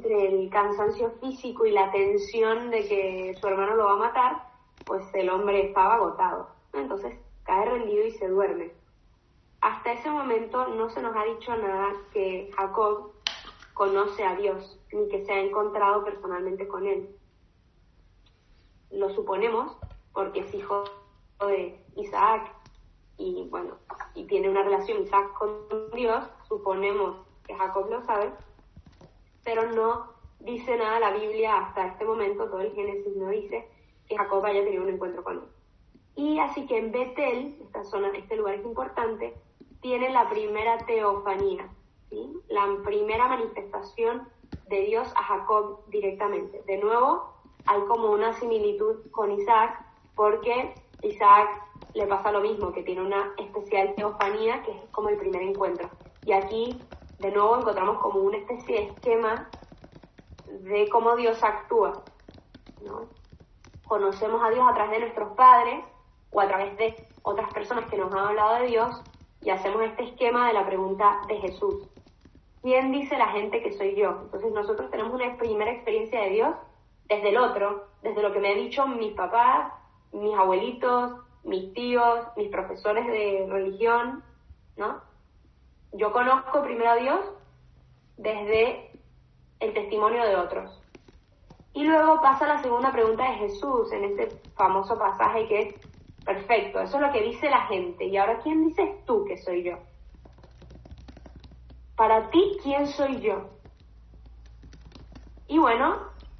entre el cansancio físico y la tensión de que su hermano lo va a matar, pues el hombre estaba agotado. Entonces cae rendido y se duerme. Hasta ese momento no se nos ha dicho nada que Jacob conoce a Dios, ni que se ha encontrado personalmente con él. Lo suponemos porque es hijo de Isaac y tiene una relación Isaac con Dios, suponemos que Jacob lo sabe, pero no dice nada la Biblia hasta este momento, todo el Génesis no dice que Jacob haya tenido un encuentro con él. Y así que en Betel, esta zona, este lugar es importante, tiene la primera teofanía, ¿sí? La primera manifestación de Dios a Jacob directamente. De nuevo, hay como una similitud con Isaac, porque Isaac le pasa lo mismo, que tiene una especial teofanía, que es como el primer encuentro. Y aquí, de nuevo, encontramos como una especie de esquema de cómo Dios actúa, ¿no? Conocemos a Dios a través de nuestros padres o a través de otras personas que nos han hablado de Dios y hacemos este esquema de la pregunta de Jesús. ¿Quién dice la gente que soy yo? Entonces nosotros tenemos una primera experiencia de Dios desde el otro, desde lo que me han dicho mis papás, mis abuelitos, mis tíos, mis profesores de religión, ¿no? Yo conozco primero a Dios desde el testimonio de otros. Y luego pasa la segunda pregunta de Jesús en ese famoso pasaje que es perfecto, eso es lo que dice la gente. Y ahora, ¿quién dices tú que soy yo? Para ti, ¿quién soy yo? Y bueno,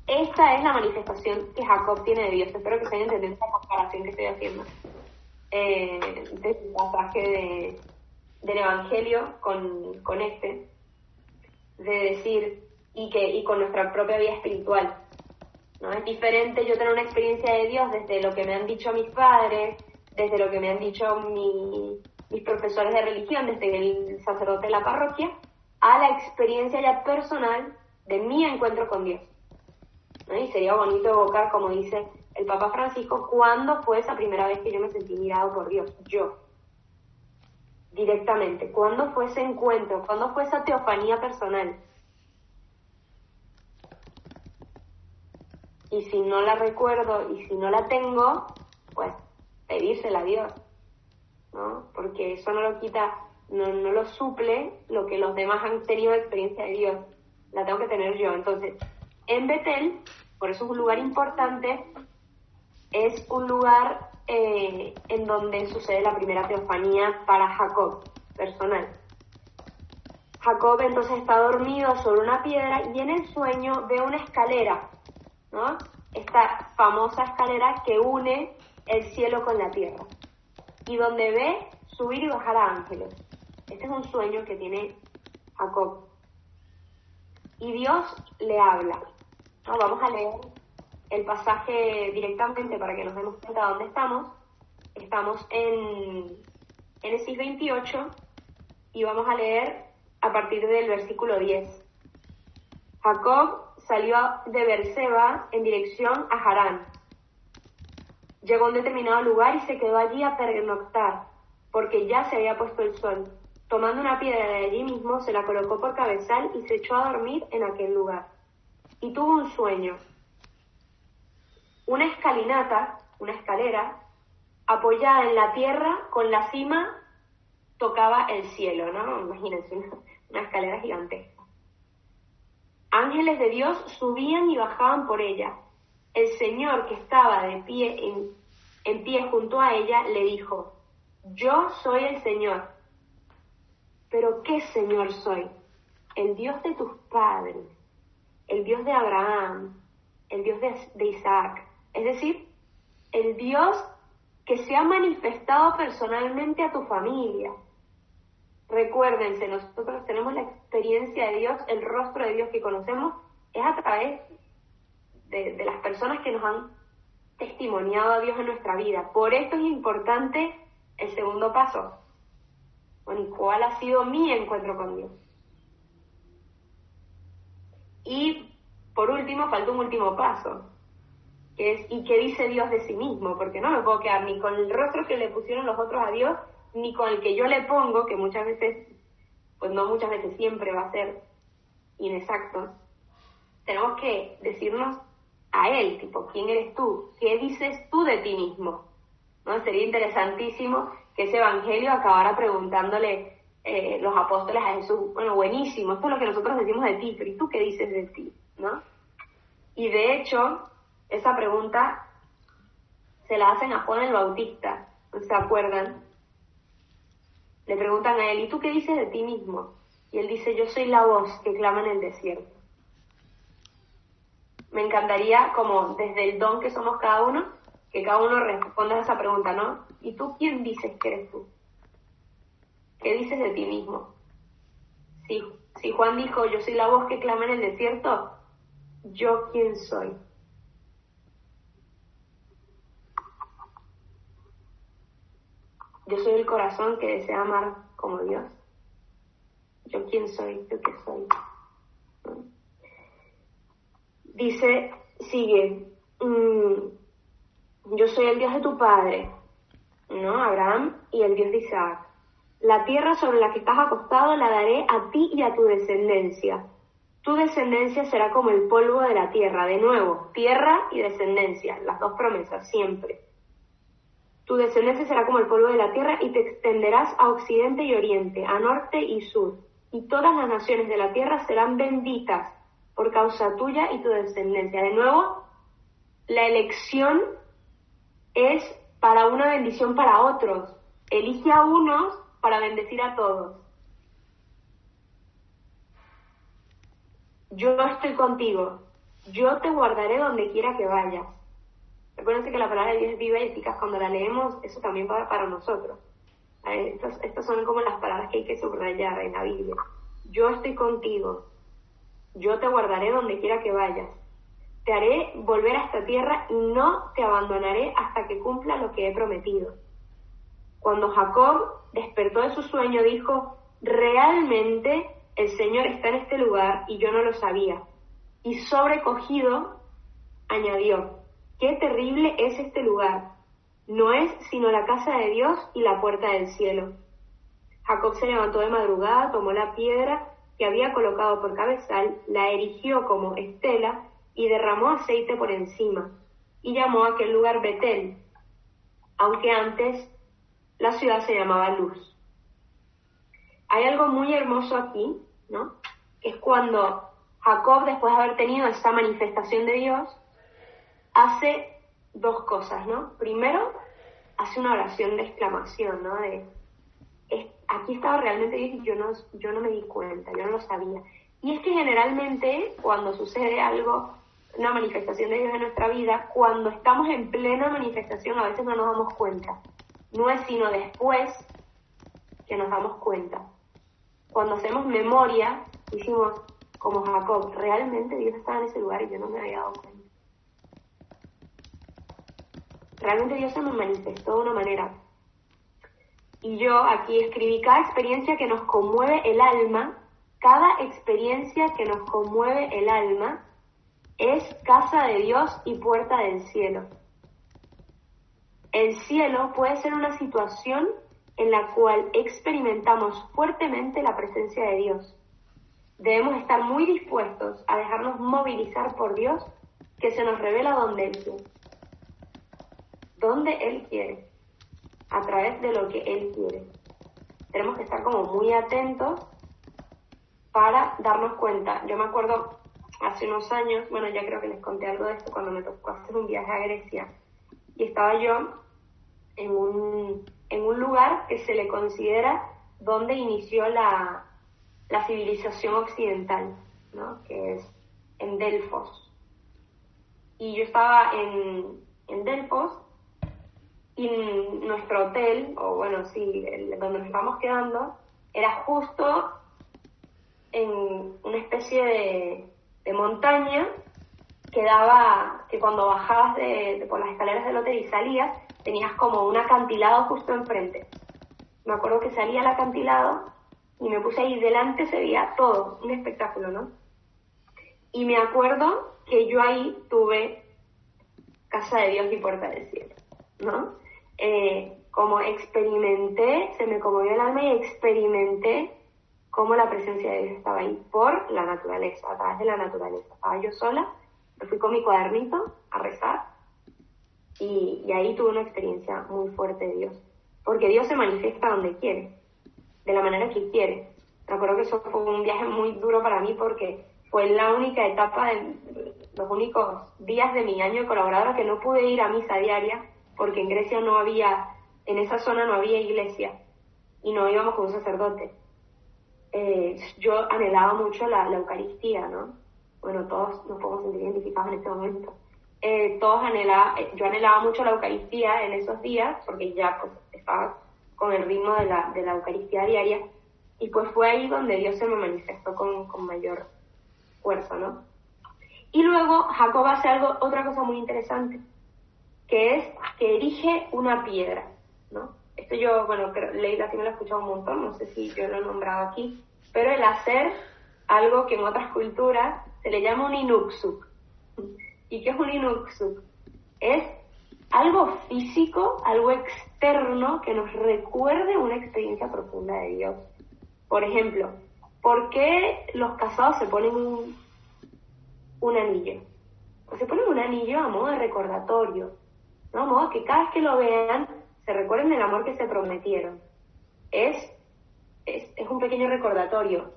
esta es la manifestación que Jacob tiene de Dios. Espero que se haya entendido esta comparación que estoy haciendo de este pasaje del Evangelio con este, de decir, y con nuestra propia vida espiritual, ¿no? Es diferente yo tener una experiencia de Dios desde lo que me han dicho mis padres, desde lo que me han dicho mis profesores de religión, desde el sacerdote de la parroquia, a la experiencia ya personal de mi encuentro con Dios, ¿no? Y sería bonito evocar, como dice el Papa Francisco, ¿cuándo fue esa primera vez que yo me sentí mirado por Dios? Yo, directamente. ¿Cuándo fue ese encuentro? ¿Cuándo fue esa teofanía personal? Y si no la recuerdo y si no la tengo, pues pedírsela a Dios, ¿no? Porque eso no lo quita, no lo suple lo que los demás han tenido de experiencia de Dios. La tengo que tener yo. Entonces, en Betel, por eso es un lugar importante, es un lugar en donde sucede la primera teofanía para Jacob, personal. Jacob entonces está dormido sobre una piedra y en el sueño ve una escalera, ¿no? Esta famosa escalera que une el cielo con la tierra y donde ve subir y bajar a ángeles. Este es un sueño que tiene Jacob y Dios le habla, ¿no? Vamos a leer el pasaje directamente para que nos demos cuenta de dónde estamos. Estamos en Génesis 28 y vamos a leer a partir del versículo 10. Jacob salió de Beerseba en dirección a Harán. Llegó a un determinado lugar y se quedó allí a pernoctar, porque ya se había puesto el sol. Tomando una piedra de allí mismo, se la colocó por cabezal y se echó a dormir en aquel lugar. Y tuvo un sueño. Una escalinata, una escalera, apoyada en la tierra, con la cima tocaba el cielo, ¿no? Imagínense, una escalera gigantesca. Ángeles de Dios subían y bajaban por ella. El Señor, que estaba de pie en pie junto a ella, le dijo: Yo soy el Señor. ¿Pero qué Señor soy? El Dios de tus padres, el Dios de Abraham, el Dios de Isaac. Es decir, el Dios que se ha manifestado personalmente a tu familia. Recuérdense, nosotros tenemos la experiencia de Dios, el rostro de Dios que conocemos es a través de las personas que nos han testimoniado a Dios en nuestra vida. Por esto es importante el segundo paso. Bueno, ¿y cuál ha sido mi encuentro con Dios? Y por último, falta un último paso, que es, ¿y qué dice Dios de sí mismo? Porque no me puedo quedar ni con el rostro que le pusieron los otros a Dios, ni con el que yo le pongo, que muchas veces, pues no muchas veces, siempre va a ser inexacto. tenemos que decirnos a él, tipo, ¿quién eres tú? ¿Qué dices tú de ti mismo? ¿No? Sería interesantísimo que ese evangelio acabara preguntándole los apóstoles a Jesús, bueno, buenísimo, esto es lo que nosotros decimos de ti, pero ¿y tú qué dices de ti? ¿No? Y de hecho, esa pregunta se la hacen a Juan el Bautista, ¿no se acuerdan? Le preguntan a él, ¿y tú qué dices de ti mismo? Y él dice, yo soy la voz que clama en el desierto. Me encantaría, como desde el don que somos cada uno, que cada uno responda a esa pregunta, ¿no? ¿Y tú quién dices que eres tú? ¿Qué dices de ti mismo? Si Juan dijo, yo soy la voz que clama en el desierto, ¿yo quién soy? Yo soy el corazón que desea amar como Dios. ¿Yo quién soy? ¿Yo qué soy? ¿No? Dice, sigue, yo soy el Dios de tu padre, ¿no? Abraham, y el Dios de Isaac. La tierra sobre la que estás acostado la daré a ti y a tu descendencia. Tu descendencia será como el polvo de la tierra. De nuevo, tierra y descendencia, las dos promesas, siempre. Tu descendencia será como el polvo de la tierra y te extenderás a occidente y oriente, a norte y sur. Y todas las naciones de la tierra serán benditas por causa tuya y tu descendencia. De nuevo, la elección es para una bendición para otros. Elige a unos para bendecir a todos. Yo estoy contigo. Yo te guardaré donde quiera que vayas. Recuerden que la palabra de Dios es viva y eficaz. Cuando la leemos, eso también va para nosotros. Estas son como las palabras que hay que subrayar en la Biblia. Yo estoy contigo. Yo te guardaré donde quiera que vayas. Te haré volver a esta tierra y no te abandonaré hasta que cumpla lo que he prometido. Cuando Jacob despertó de su sueño, dijo, realmente el Señor está en este lugar y yo no lo sabía. Y sobrecogido, añadió, qué terrible es este lugar. No es sino la casa de Dios y la puerta del cielo. Jacob se levantó de madrugada, tomó la piedra que había colocado por cabezal, la erigió como estela y derramó aceite por encima, y llamó a aquel lugar Betel, aunque antes la ciudad se llamaba Luz. Hay algo muy hermoso aquí, ¿no? Que es cuando Jacob, después de haber tenido esta manifestación de Dios, hace dos cosas, ¿no? Primero, hace una oración de exclamación, ¿no? Aquí estaba realmente Dios y yo no me di cuenta, yo no lo sabía. Y es que generalmente cuando sucede algo, una manifestación de Dios en nuestra vida, cuando estamos en plena manifestación a veces no nos damos cuenta. No es sino después que nos damos cuenta. Cuando hacemos memoria, decimos, como Jacob, realmente Dios estaba en ese lugar y yo no me había dado cuenta. Realmente Dios se me manifestó de una manera. Y yo aquí escribí, cada experiencia que nos conmueve el alma, cada experiencia que nos conmueve el alma es casa de Dios y puerta del cielo. El cielo puede ser una situación en la cual experimentamos fuertemente la presencia de Dios. Debemos estar muy dispuestos a dejarnos movilizar por Dios, que se nos revela donde Él quiere. Donde Él quiere, a través de lo que Él quiere. Tenemos que estar como muy atentos para darnos cuenta. Yo me acuerdo hace unos años, bueno, ya creo que les conté algo de esto cuando me tocó hacer un viaje a Grecia, y estaba yo en un lugar que se le considera donde inició la civilización occidental, ¿no? Que es en Delfos. Y yo estaba en Delfos, y nuestro hotel, o bueno, sí, donde nos estábamos quedando, era justo en una especie de montaña que cuando bajabas por las escaleras del hotel y salías, tenías como un acantilado justo enfrente. Me acuerdo que salía al acantilado y me puse ahí delante, se veía todo, un espectáculo, ¿no? Y me acuerdo que yo ahí tuve casa de Dios y puerta del cielo, ¿no? Como experimenté, se me conmovió el alma y experimenté cómo la presencia de Dios estaba ahí por la naturaleza, a través de la naturaleza. Estaba yo sola, me fui con mi cuadernito a rezar y ahí tuve una experiencia muy fuerte de Dios. Porque Dios se manifiesta donde quiere, de la manera que quiere. Me acuerdo que eso fue un viaje muy duro para mí porque fue la única etapa, los únicos días de mi año de colaboradora que no pude ir a misa diaria porque en Grecia no había, en esa zona no había iglesia y no íbamos con un sacerdote. Yo anhelaba mucho la Eucaristía, ¿no? Bueno, todos nos podemos sentir identificados en este momento. Yo anhelaba mucho la Eucaristía en esos días porque ya pues estaba con el ritmo de la Eucaristía diaria y pues fue ahí donde Dios se me manifestó con mayor fuerza, ¿no? Y luego Jacob hace otra cosa muy interesante, que es que erige una piedra, ¿no? Esto yo, bueno, Leila sí me lo he escuchado un montón, no sé si yo lo he nombrado aquí, pero el hacer algo que en otras culturas se le llama un inuksuk. ¿Y qué es un inuksuk? Es algo físico, algo externo que nos recuerde una experiencia profunda de Dios. Por ejemplo, ¿por qué los casados se ponen un anillo? Pues se ponen un anillo a modo de recordatorio, ¿no? A modo que cada vez que lo vean se recuerden del amor que se prometieron. Es un pequeño recordatorio.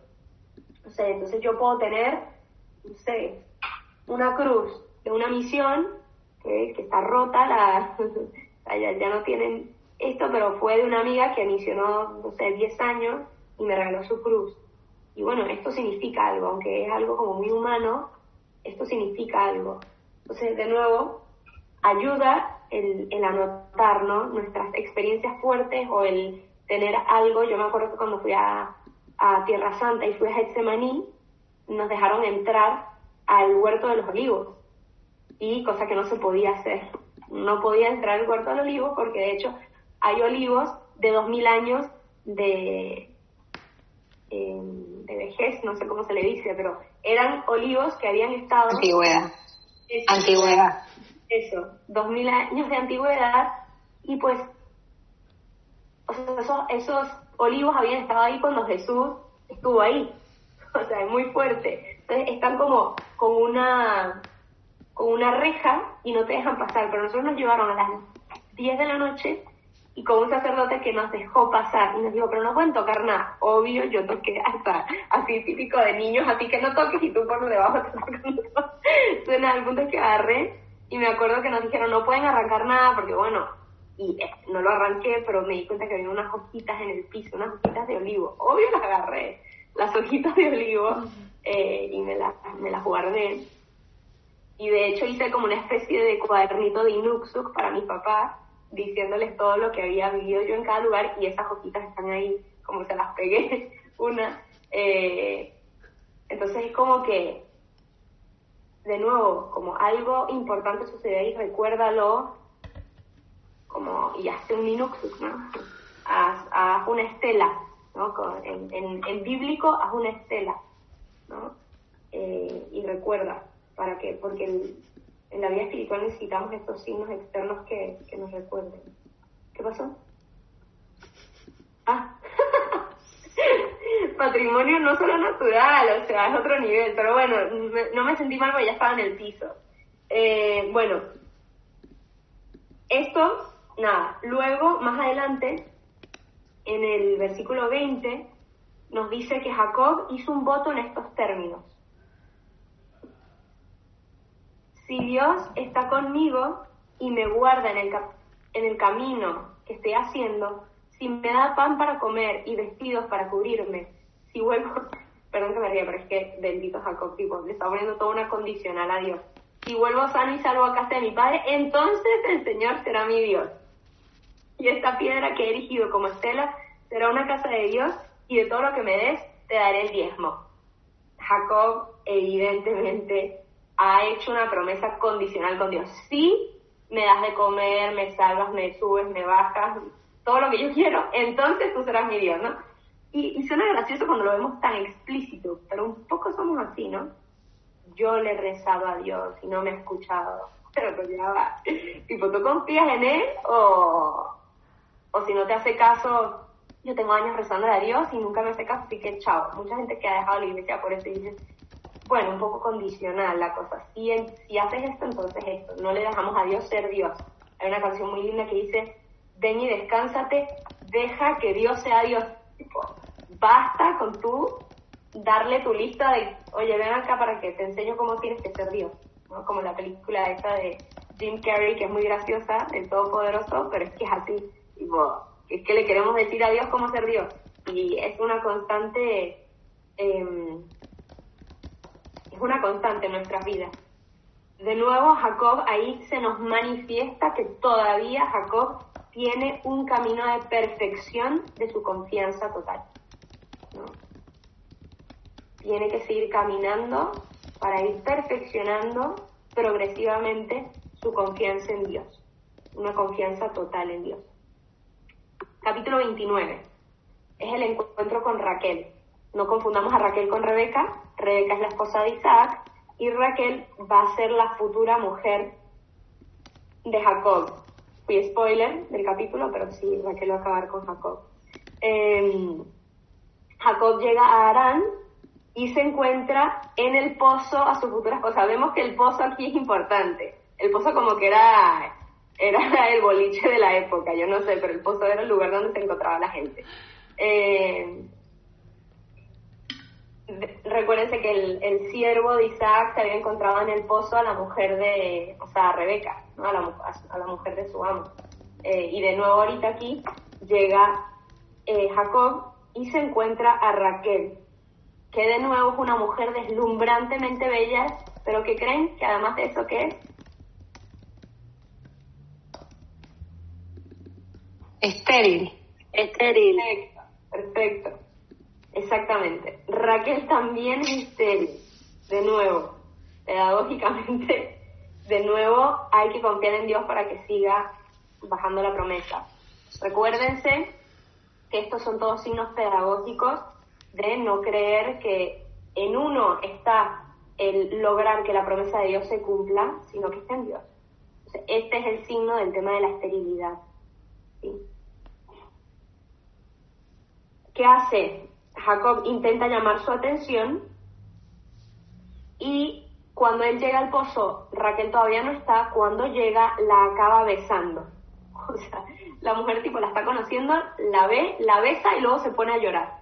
O sea, entonces yo puedo tener, no sé, una cruz de una misión que está rota, ya no tienen esto, pero fue de una amiga que misionó, no sé, 10 años y me regaló su cruz. Y bueno, esto significa algo, aunque es algo como muy humano, esto significa algo. Entonces, de nuevo, ayuda el anotar, ¿no? Nuestras experiencias fuertes o el tener algo. Yo me acuerdo que cuando fui a Tierra Santa y fui a Getsemaní, nos dejaron entrar al Huerto de los Olivos, y cosa que no se podía hacer. No podía entrar al Huerto de los Olivos porque de hecho hay olivos de 2000 años de vejez, no sé cómo se le dice, pero eran olivos que habían estado... Antigüedad. Eso, 2000 años de antigüedad, y pues o sea, esos olivos habían estado ahí cuando Jesús estuvo ahí. O sea, es muy fuerte. Entonces están como con una reja y no te dejan pasar, pero nosotros nos llevaron a las 10 de la noche y con un sacerdote que nos dejó pasar y nos dijo, pero no pueden tocar nada. Obvio, yo toqué hasta así típico de niños, así que no toques y tú por debajo te tocando. Entonces al punto es que agarré y me acuerdo que nos dijeron no pueden arrancar nada porque bueno, y no lo arranqué, pero me di cuenta que había unas hojitas en el piso, unas hojitas de olivo. Obvio las agarré, las hojitas de olivo, y me las guardé. Y de hecho hice como una especie de cuadernito de inuksuk para mis papás, diciéndoles todo lo que había vivido yo en cada lugar, y esas hojitas están ahí, como se las pegué, una. Entonces es como que, de nuevo, como algo importante sucede ahí, recuérdalo, como, y hazte un inuksuk, ¿no? Haz una estela, ¿no? En bíblico, haz una estela, ¿no? Y recuerda, porque en la vida espiritual necesitamos estos signos externos que nos recuerden. ¿Qué pasó? Patrimonio no solo natural, o sea, es otro nivel, pero bueno, no me sentí mal porque ya estaba en el piso. Bueno, esto, nada, luego, más adelante, en el versículo 20, nos dice que Jacob hizo un voto en estos términos. Si Dios está conmigo y me guarda en el camino que estoy haciendo, si me da pan para comer y vestidos para cubrirme, si vuelvo, perdón que me ría, pero es que bendito Jacob, tipo, le está poniendo toda una condicional a Dios. Si vuelvo sano y salvo a casa de mi padre, entonces el Señor será mi Dios. Y esta piedra que he erigido como estela será una casa de Dios, y de todo lo que me des te daré el diezmo. Jacob, evidentemente, ha hecho una promesa condicional con Dios. Si me das de comer, me salvas, me subes, me bajas, todo lo que yo quiero, entonces tú serás mi Dios, ¿no? Y suena gracioso cuando lo vemos tan explícito, pero un poco somos así, ¿no? Yo le he rezado a Dios y no me ha escuchado, pero pues ya va. Tipo, ¿tú confías en Él o si no te hace caso, yo tengo años rezando a Dios y nunca me hace caso, así que chao. Mucha gente que ha dejado la iglesia por eso y dice, bueno, un poco condicional la cosa. Si haces esto, entonces esto. No le dejamos a Dios ser Dios. Hay una canción muy linda que dice, ven y descánsate, deja que Dios sea Dios. Tipo, basta con tú darle tu lista de, oye, ven acá para que te enseño cómo tienes que ser Dios, ¿no? Como la película esta de Jim Carrey, que es muy graciosa, el Todopoderoso, pero es que es así, tipo, es que le queremos decir a Dios cómo ser Dios, y es una constante en nuestras vidas. De nuevo, Jacob, ahí se nos manifiesta que todavía Jacob tiene un camino de perfección de su confianza total, ¿no? Tiene que seguir caminando para ir perfeccionando progresivamente su confianza en Dios, una confianza total en Dios. Capítulo 29 es el encuentro con Raquel. No confundamos a Raquel con Rebeca. Rebeca es la esposa de Isaac y Raquel va a ser la futura mujer de Jacob. Fui spoiler del capítulo, pero sí, Raquel va a acabar con Jacob. Jacob llega a Harán y se encuentra en el pozo a su futura esposa. Vemos que el pozo aquí es importante. El pozo como que era el boliche de la época, yo no sé, pero el pozo era el lugar donde se encontraba la gente. Recuérdense que el siervo de Isaac se había encontrado en el pozo a la mujer a Rebeca, ¿no? a la mujer de su amo. Y de nuevo ahorita aquí llega Jacob y se encuentra a Raquel, que de nuevo es una mujer deslumbrantemente bella, pero que creen que además de eso, ¿qué es? Estéril. Perfecto. Exactamente. Raquel también es estéril. De nuevo, pedagógicamente, de nuevo hay que confiar en Dios para que siga bajando la promesa. Recuérdense que estos son todos signos pedagógicos de no creer que en uno está el lograr que la promesa de Dios se cumpla, sino que está en Dios. Entonces, este es el signo del tema de la esterilidad, ¿sí? ¿Qué hace? Jacob intenta llamar su atención y cuando él llega al pozo, Raquel todavía no está. Cuando llega, la acaba besando. O sea, la mujer tipo la está conociendo, la ve, la besa y luego se pone a llorar.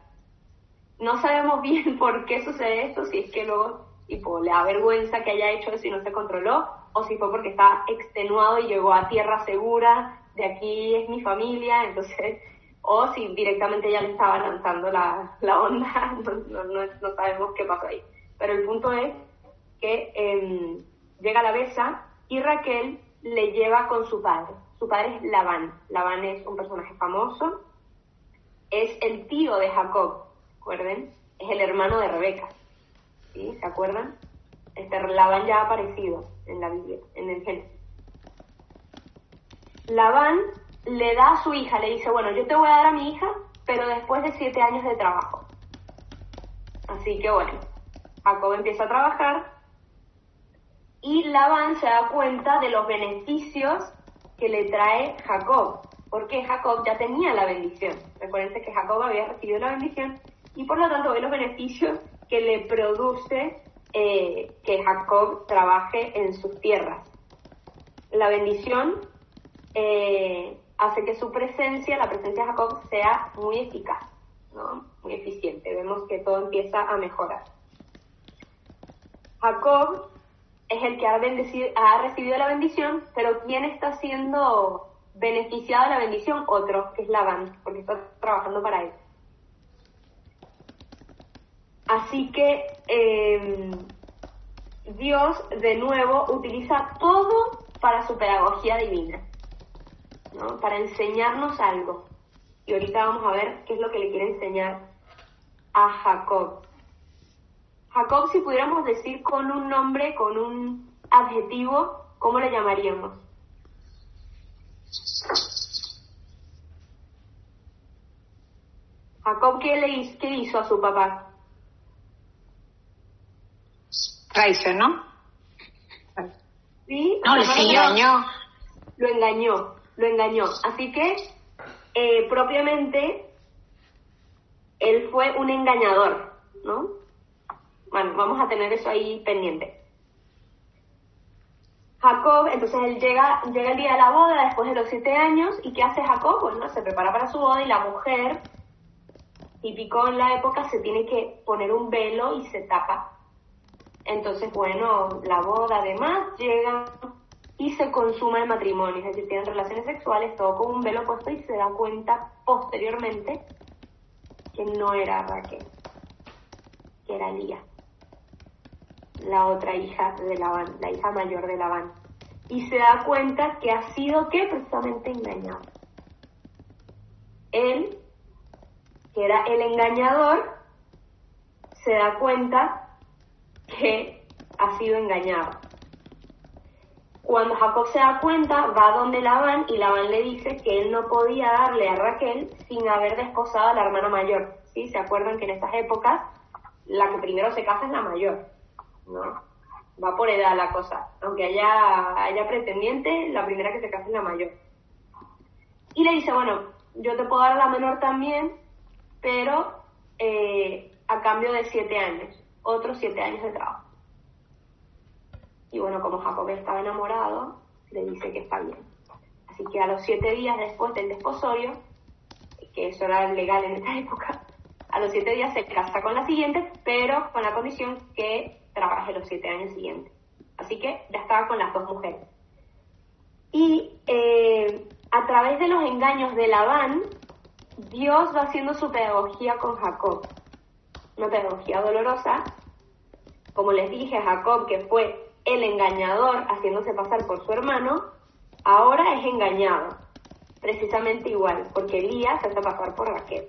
No sabemos bien por qué sucede esto, si es que luego tipo le da vergüenza que haya hecho eso y no se controló, o si fue porque está extenuado y llegó a tierra segura, de aquí es mi familia, entonces, o si directamente ya le estaba lanzando la onda, no sabemos qué pasó ahí. Pero el punto es que llega la besa y Raquel le lleva con su padre. Su padre es Labán. Labán es un personaje famoso, es el tío de Jacob, ¿recuerden? Es el hermano de Rebeca, ¿sí? ¿Se acuerdan? Labán ya ha aparecido en la Biblia, en el Génesis. Labán le da a su hija, le dice, bueno, yo te voy a dar a mi hija, pero después de 7 años de trabajo. Así que bueno, Jacob empieza a trabajar y Labán se da cuenta de los beneficios que le trae Jacob, porque Jacob ya tenía la bendición. Recuerden que Jacob había recibido la bendición y por lo tanto ve los beneficios que le produce que Jacob trabaje en sus tierras. La bendición hace que su presencia, la presencia de Jacob, sea muy eficaz, ¿no? Muy eficiente. Vemos que todo empieza a mejorar. Jacob es el que ha recibido la bendición, pero ¿quién está siendo beneficiado de la bendición? Otro, que es Labán, porque está trabajando para él. Así que Dios de nuevo utiliza todo para su pedagogía divina, ¿no? Para enseñarnos algo. Y ahorita vamos a ver qué es lo que le quiere enseñar a Jacob. Jacob, si pudiéramos decir con un nombre, con un adjetivo, ¿cómo le llamaríamos? Jacob, ¿qué hizo a su papá? Traicionó. Sí, no, le engañó. Lo engañó. Así que, propiamente, él fue un engañador, ¿no? Bueno, vamos a tener eso ahí pendiente. Jacob, entonces él llega el día de la boda después de los 7 años, ¿y qué hace Jacob? Bueno, se prepara para su boda y la mujer, típico en la época, se tiene que poner un velo y se tapa. Entonces, bueno, la boda además llega y se consuma el matrimonio, es decir, tienen relaciones sexuales, todo con un velo puesto, y se da cuenta posteriormente que no era Raquel, que era Lía, la otra hija de Labán, la hija mayor de Labán. Y se da cuenta que ha sido, ¿qué? Precisamente engañado. Él, que era el engañador, se da cuenta que ha sido engañado. Cuando Jacob se da cuenta, va donde Labán, y Labán le dice que él no podía darle a Raquel sin haber desposado a la hermana mayor. ¿Sí? ¿Se acuerdan que en estas épocas la que primero se casa es la mayor? ¿No? Va por edad la cosa. Aunque haya pretendiente, la primera que se casa es la mayor. Y le dice, bueno, yo te puedo dar a la menor también, pero a cambio de 7 años. Otros 7 años de trabajo. Y bueno, como Jacob estaba enamorado, le dice que está bien. Así que a los 7 días después del desposorio, que eso era legal en esta época, a los 7 días se casa con la siguiente, pero con la condición que trabaje los 7 años siguientes. Así que ya estaba con las 2 mujeres. Y a través de los engaños de Labán, Dios va haciendo su pedagogía con Jacob. Una pedagogía dolorosa. Como les dije, Jacob, que fue el engañador haciéndose pasar por su hermano, ahora es engañado. Precisamente igual, porque Lía se hace pasar por Raquel.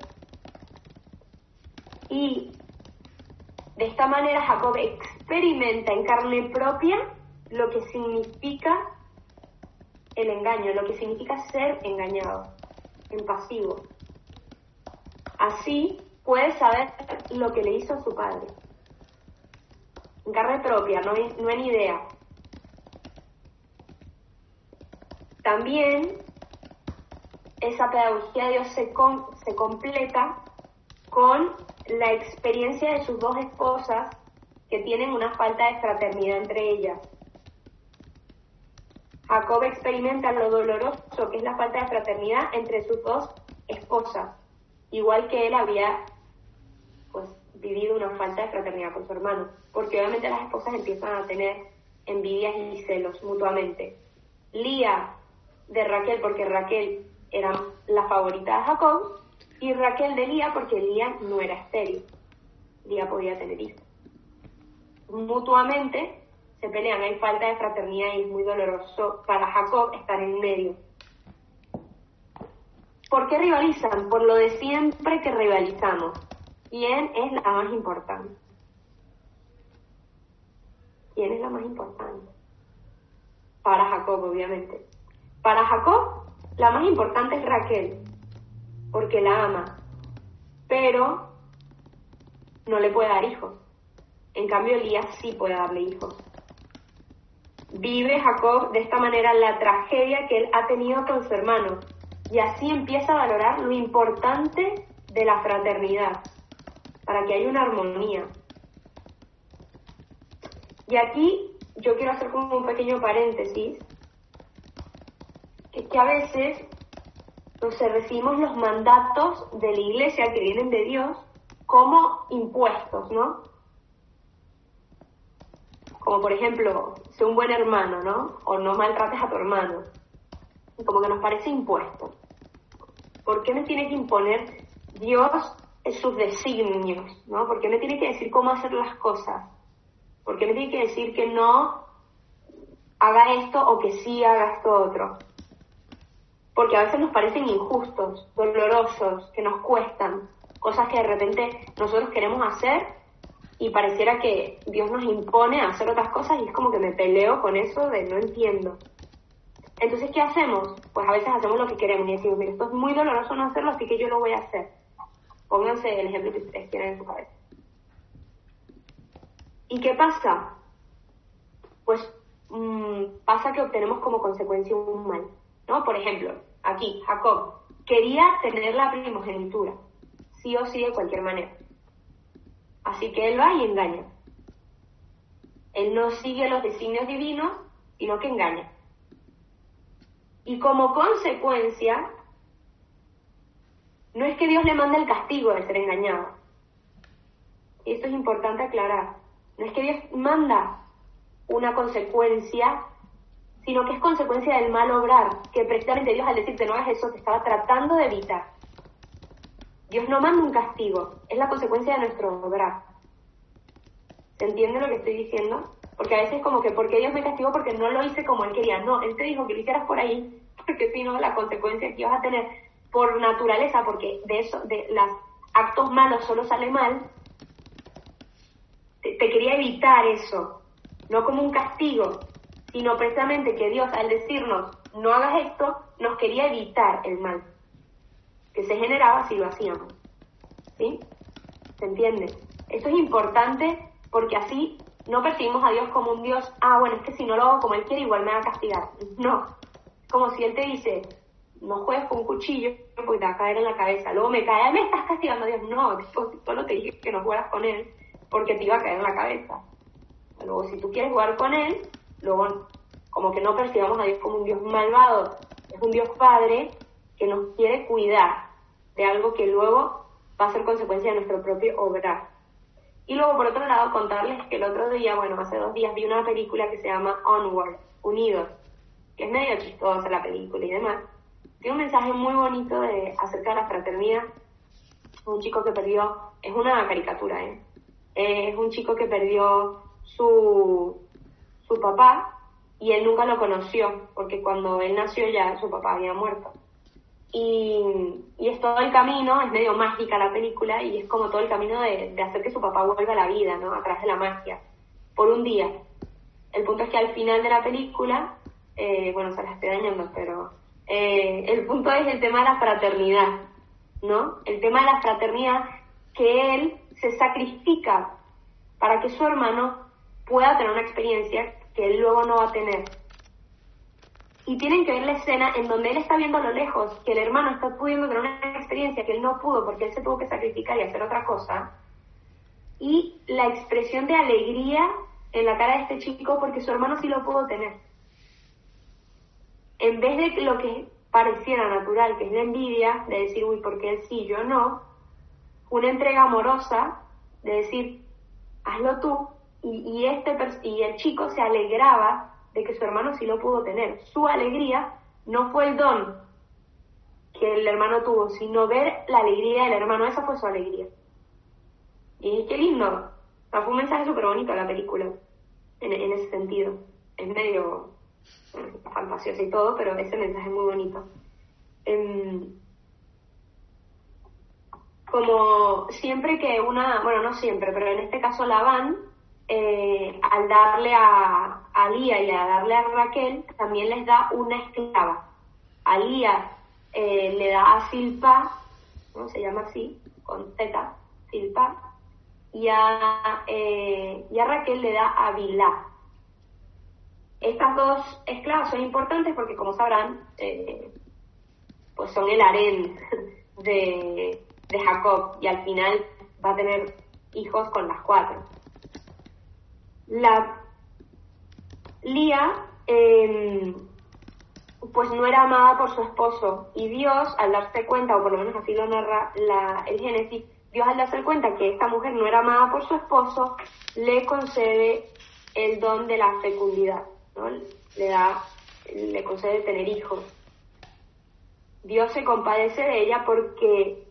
Y de esta manera Jacob experimenta en carne propia lo que significa el engaño, lo que significa ser engañado, en pasivo. Así puede saber lo que le hizo a su padre. En carne propia, no en idea. También esa pedagogía de Dios se completa con la experiencia de sus 2 esposas que tienen una falta de fraternidad entre ellas. Jacob experimenta lo doloroso que es la falta de fraternidad entre sus 2 esposas, igual que él había vivido una falta de fraternidad con su hermano, porque obviamente las esposas empiezan a tener envidias y celos mutuamente. Lía de Raquel, porque Raquel era la favorita de Jacob, y Raquel de Lía, porque Lía no era estéril. Lía podía tener hijos. Mutuamente se pelean, hay falta de fraternidad y es muy doloroso para Jacob estar en medio. ¿Por qué rivalizan? Por lo de siempre que rivalizamos. ¿Quién es la más importante? ¿Quién es la más importante? Para Jacob, obviamente. Para Jacob, la más importante es Raquel, porque la ama, pero no le puede dar hijos. En cambio, Elías sí puede darle hijos. Vive Jacob de esta manera la tragedia que él ha tenido con su hermano, y así empieza a valorar lo importante de la fraternidad, para que haya una armonía. Y aquí yo quiero hacer como un pequeño paréntesis, que a veces recibimos los mandatos de la iglesia que vienen de Dios como impuestos, ¿no? Como por ejemplo, sé un buen hermano, ¿no? O no maltrates a tu hermano. Como que nos parece impuesto. ¿Por qué me tiene que imponer Dios sus designios, ¿no? ¿Por qué me tiene que decir cómo hacer las cosas? ¿Por qué me tiene que decir que no haga esto o que sí haga esto otro? Porque a veces nos parecen injustos, dolorosos, que nos cuestan, cosas que de repente nosotros queremos hacer y pareciera que Dios nos impone a hacer otras cosas y es como que me peleo con eso de no entiendo. Entonces, ¿qué hacemos? Pues a veces hacemos lo que queremos y decimos, mira, esto es muy doloroso no hacerlo, así que yo lo voy a hacer. Pónganse el ejemplo que ustedes quieran en su cabeza. ¿Y qué pasa? Pues pasa que obtenemos como consecuencia un mal, ¿no? Por ejemplo, aquí, Jacob quería tener la primogenitura, sí o sí de cualquier manera. Así que él va y engaña. Él no sigue los designios divinos, sino que engaña. Y como consecuencia, no es que Dios le mande el castigo de ser engañado. Y esto es importante aclarar. No es que Dios manda una consecuencia, sino que es consecuencia del mal obrar, que precisamente Dios al decirte no hagas eso te estaba tratando de evitar. Dios no manda un castigo, es la consecuencia de nuestro obrar. ¿Se entiende lo que estoy diciendo? Porque a veces como que, ¿por qué Dios me castigó? Porque no lo hice como Él quería. No, Él te dijo que lo hicieras por ahí, porque si no, la consecuencia que ibas a tener por naturaleza, porque de eso, de los actos malos solo sale mal, te quería evitar eso, no como un castigo, sino precisamente que Dios, al decirnos, no hagas esto, nos quería evitar el mal que se generaba si lo hacíamos. ¿Sí? ¿Se entiende? Esto es importante porque así no percibimos a Dios como un Dios, bueno, es que si no lo hago como Él quiere, igual me va a castigar. No, como si Él te dice, no juegues con un cuchillo porque te va a caer en la cabeza, luego me cae, me estás castigando. Dios, no, solo te dije que no jugaras con Él porque te iba a caer en la cabeza. Luego, si tú quieres jugar con Él, luego como que no percibamos a Dios como un Dios malvado, es un Dios Padre que nos quiere cuidar de algo que luego va a ser consecuencia de nuestro propio obrar. Y luego, por otro lado, contarles que el otro día, hace 2 días, vi una película que se llama Onward, Unidos, que es medio chistosa la película y demás. Tiene un mensaje muy bonito acerca de la fraternidad. Un chico que perdió, es una caricatura, es un chico que perdió su papá y él nunca lo conoció, porque cuando él nació ya su papá había muerto. Y es todo el camino, es medio mágica la película, y es como todo el camino de hacer que su papá vuelva a la vida, ¿no? A través de la magia, por un día. El punto es que al final de la película, se la estoy dañando, pero el punto es el tema de la fraternidad, ¿no? El tema de la fraternidad, que él se sacrifica para que su hermano pueda tener una experiencia que él luego no va a tener. Y tienen que ver la escena en donde él está viendo a lo lejos que el hermano está pudiendo tener una experiencia que él no pudo porque él se tuvo que sacrificar y hacer otra cosa. Y la expresión de alegría en la cara de este chico porque su hermano sí lo pudo tener. En vez de lo que pareciera natural, que es la envidia, de decir, uy, ¿por qué él sí, yo no? Una entrega amorosa de decir, hazlo tú, y el chico se alegraba de que su hermano sí lo pudo tener. Su alegría no fue el don que el hermano tuvo, sino ver la alegría del hermano. Esa fue su alegría. Y qué lindo. Fue un mensaje súper bonito la película, en ese sentido. Es medio fantasioso y todo, pero ese mensaje es muy bonito. Como siempre que no siempre, pero en este caso Labán, al darle a Lía y a darle a Raquel, también les da una esclava. A Lía le da a Zilpá, ¿no? Se llama así, con Z, Zilpá, y a Raquel le da a Bilhá. Estas 2 esclavas son importantes porque, como sabrán, pues son el harén de Jacob, y al final va a tener hijos con las 4. La Lía pues no era amada por su esposo, y Dios, al darse cuenta, o por lo menos así lo narra el Génesis, Dios, al darse cuenta que esta mujer no era amada por su esposo, le concede el don de la fecundidad, ¿no? Le concede tener hijos. Dios se compadece de ella porque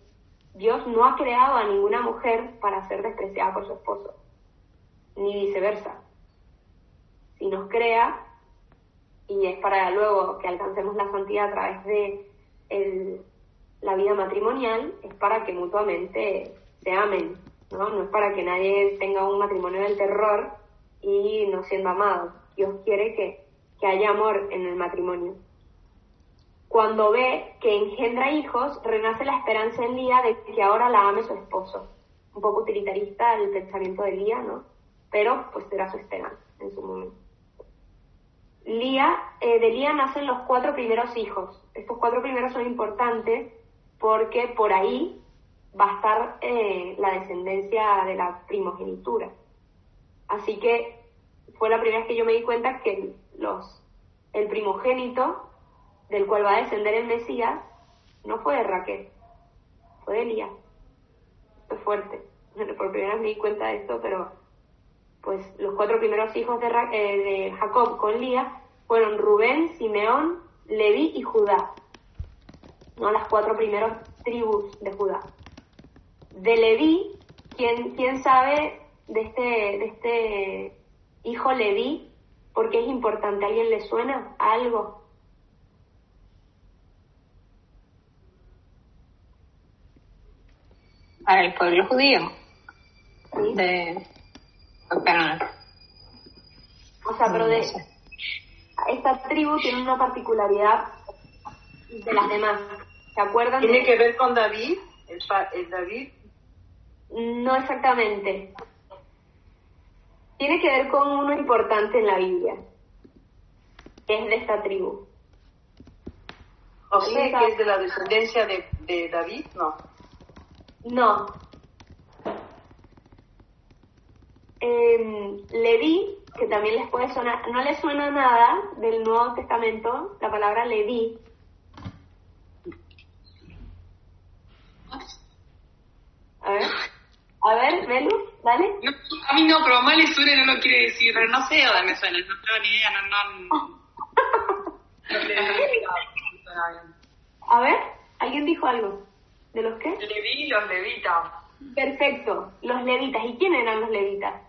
Dios no ha creado a ninguna mujer para ser despreciada por su esposo, ni viceversa. Si nos crea, y es para luego que alcancemos la santidad a través de la vida matrimonial, es para que mutuamente se amen, ¿no? No es para que nadie tenga un matrimonio del terror y no siendo amado. Dios quiere que haya amor en el matrimonio. Cuando ve que engendra hijos, renace la esperanza en Lía de que ahora la ame su esposo. Un poco utilitarista el pensamiento de Lía, ¿no? Pero pues será su esperanza en su momento. De Lía nacen los 4 primeros hijos. Estos 4 primeros son importantes porque por ahí va a estar la descendencia de la primogenitura. Así que fue la primera vez que yo me di cuenta que el primogénito del cual va a descender el Mesías no fue de Raquel, fue de Elías. Esto es fuerte. Por primera vez me di cuenta de esto, pero pues los 4 primeros hijos de Jacob con Lía fueron Rubén, Simeón, Leví y Judá, ¿no? Las 4 primeras tribus de Judá. De Leví, ¿quién sabe de este hijo Leví? ¿Por qué es importante? ¿A alguien le suena a algo? Para el pueblo judío. ¿Sí? O sea, pero no sé. Esta tribu tiene una particularidad de las demás. ¿Se acuerdan? ¿Tiene que ver con David? ¿El David? No exactamente. Tiene que ver con uno importante en la Biblia, que es de esta tribu. ¿José, que es de la descendencia de David? No. No. Leví, que también les puede sonar, no les suena nada del Nuevo Testamento, la palabra Leví. A ver, Belu, dale. No, a mí no, pero mamá le suena y no lo quiere decir, pero no sé dónde me suena, no tengo ni idea, no. A ver, ¿alguien dijo algo? ¿De los qué? Leví, los levitas. Perfecto, los levitas. ¿Y quién eran los levitas?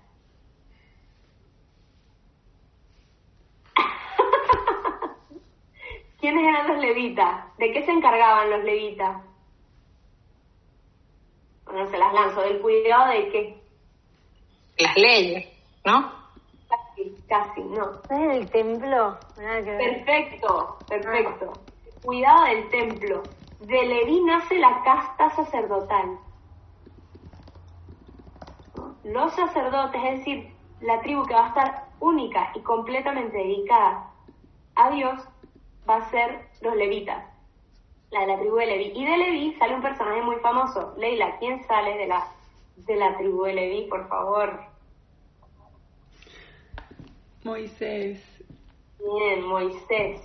¿Quiénes eran los levitas? ¿De qué se encargaban los levitas? Bueno, se las lanzo. ¿Del cuidado de qué? Las leyes, ¿no? Casi, no. ¿Es el templo? Nada que ver. Perfecto. Cuidado del templo. De Leví nace la casta sacerdotal. Los sacerdotes, es decir, la tribu que va a estar única y completamente dedicada a Dios, va a ser los levitas, la de la tribu de Leví. Y de Leví sale un personaje muy famoso. Leila, ¿quién sale de la tribu de Leví, por favor? Moisés. Bien, Moisés.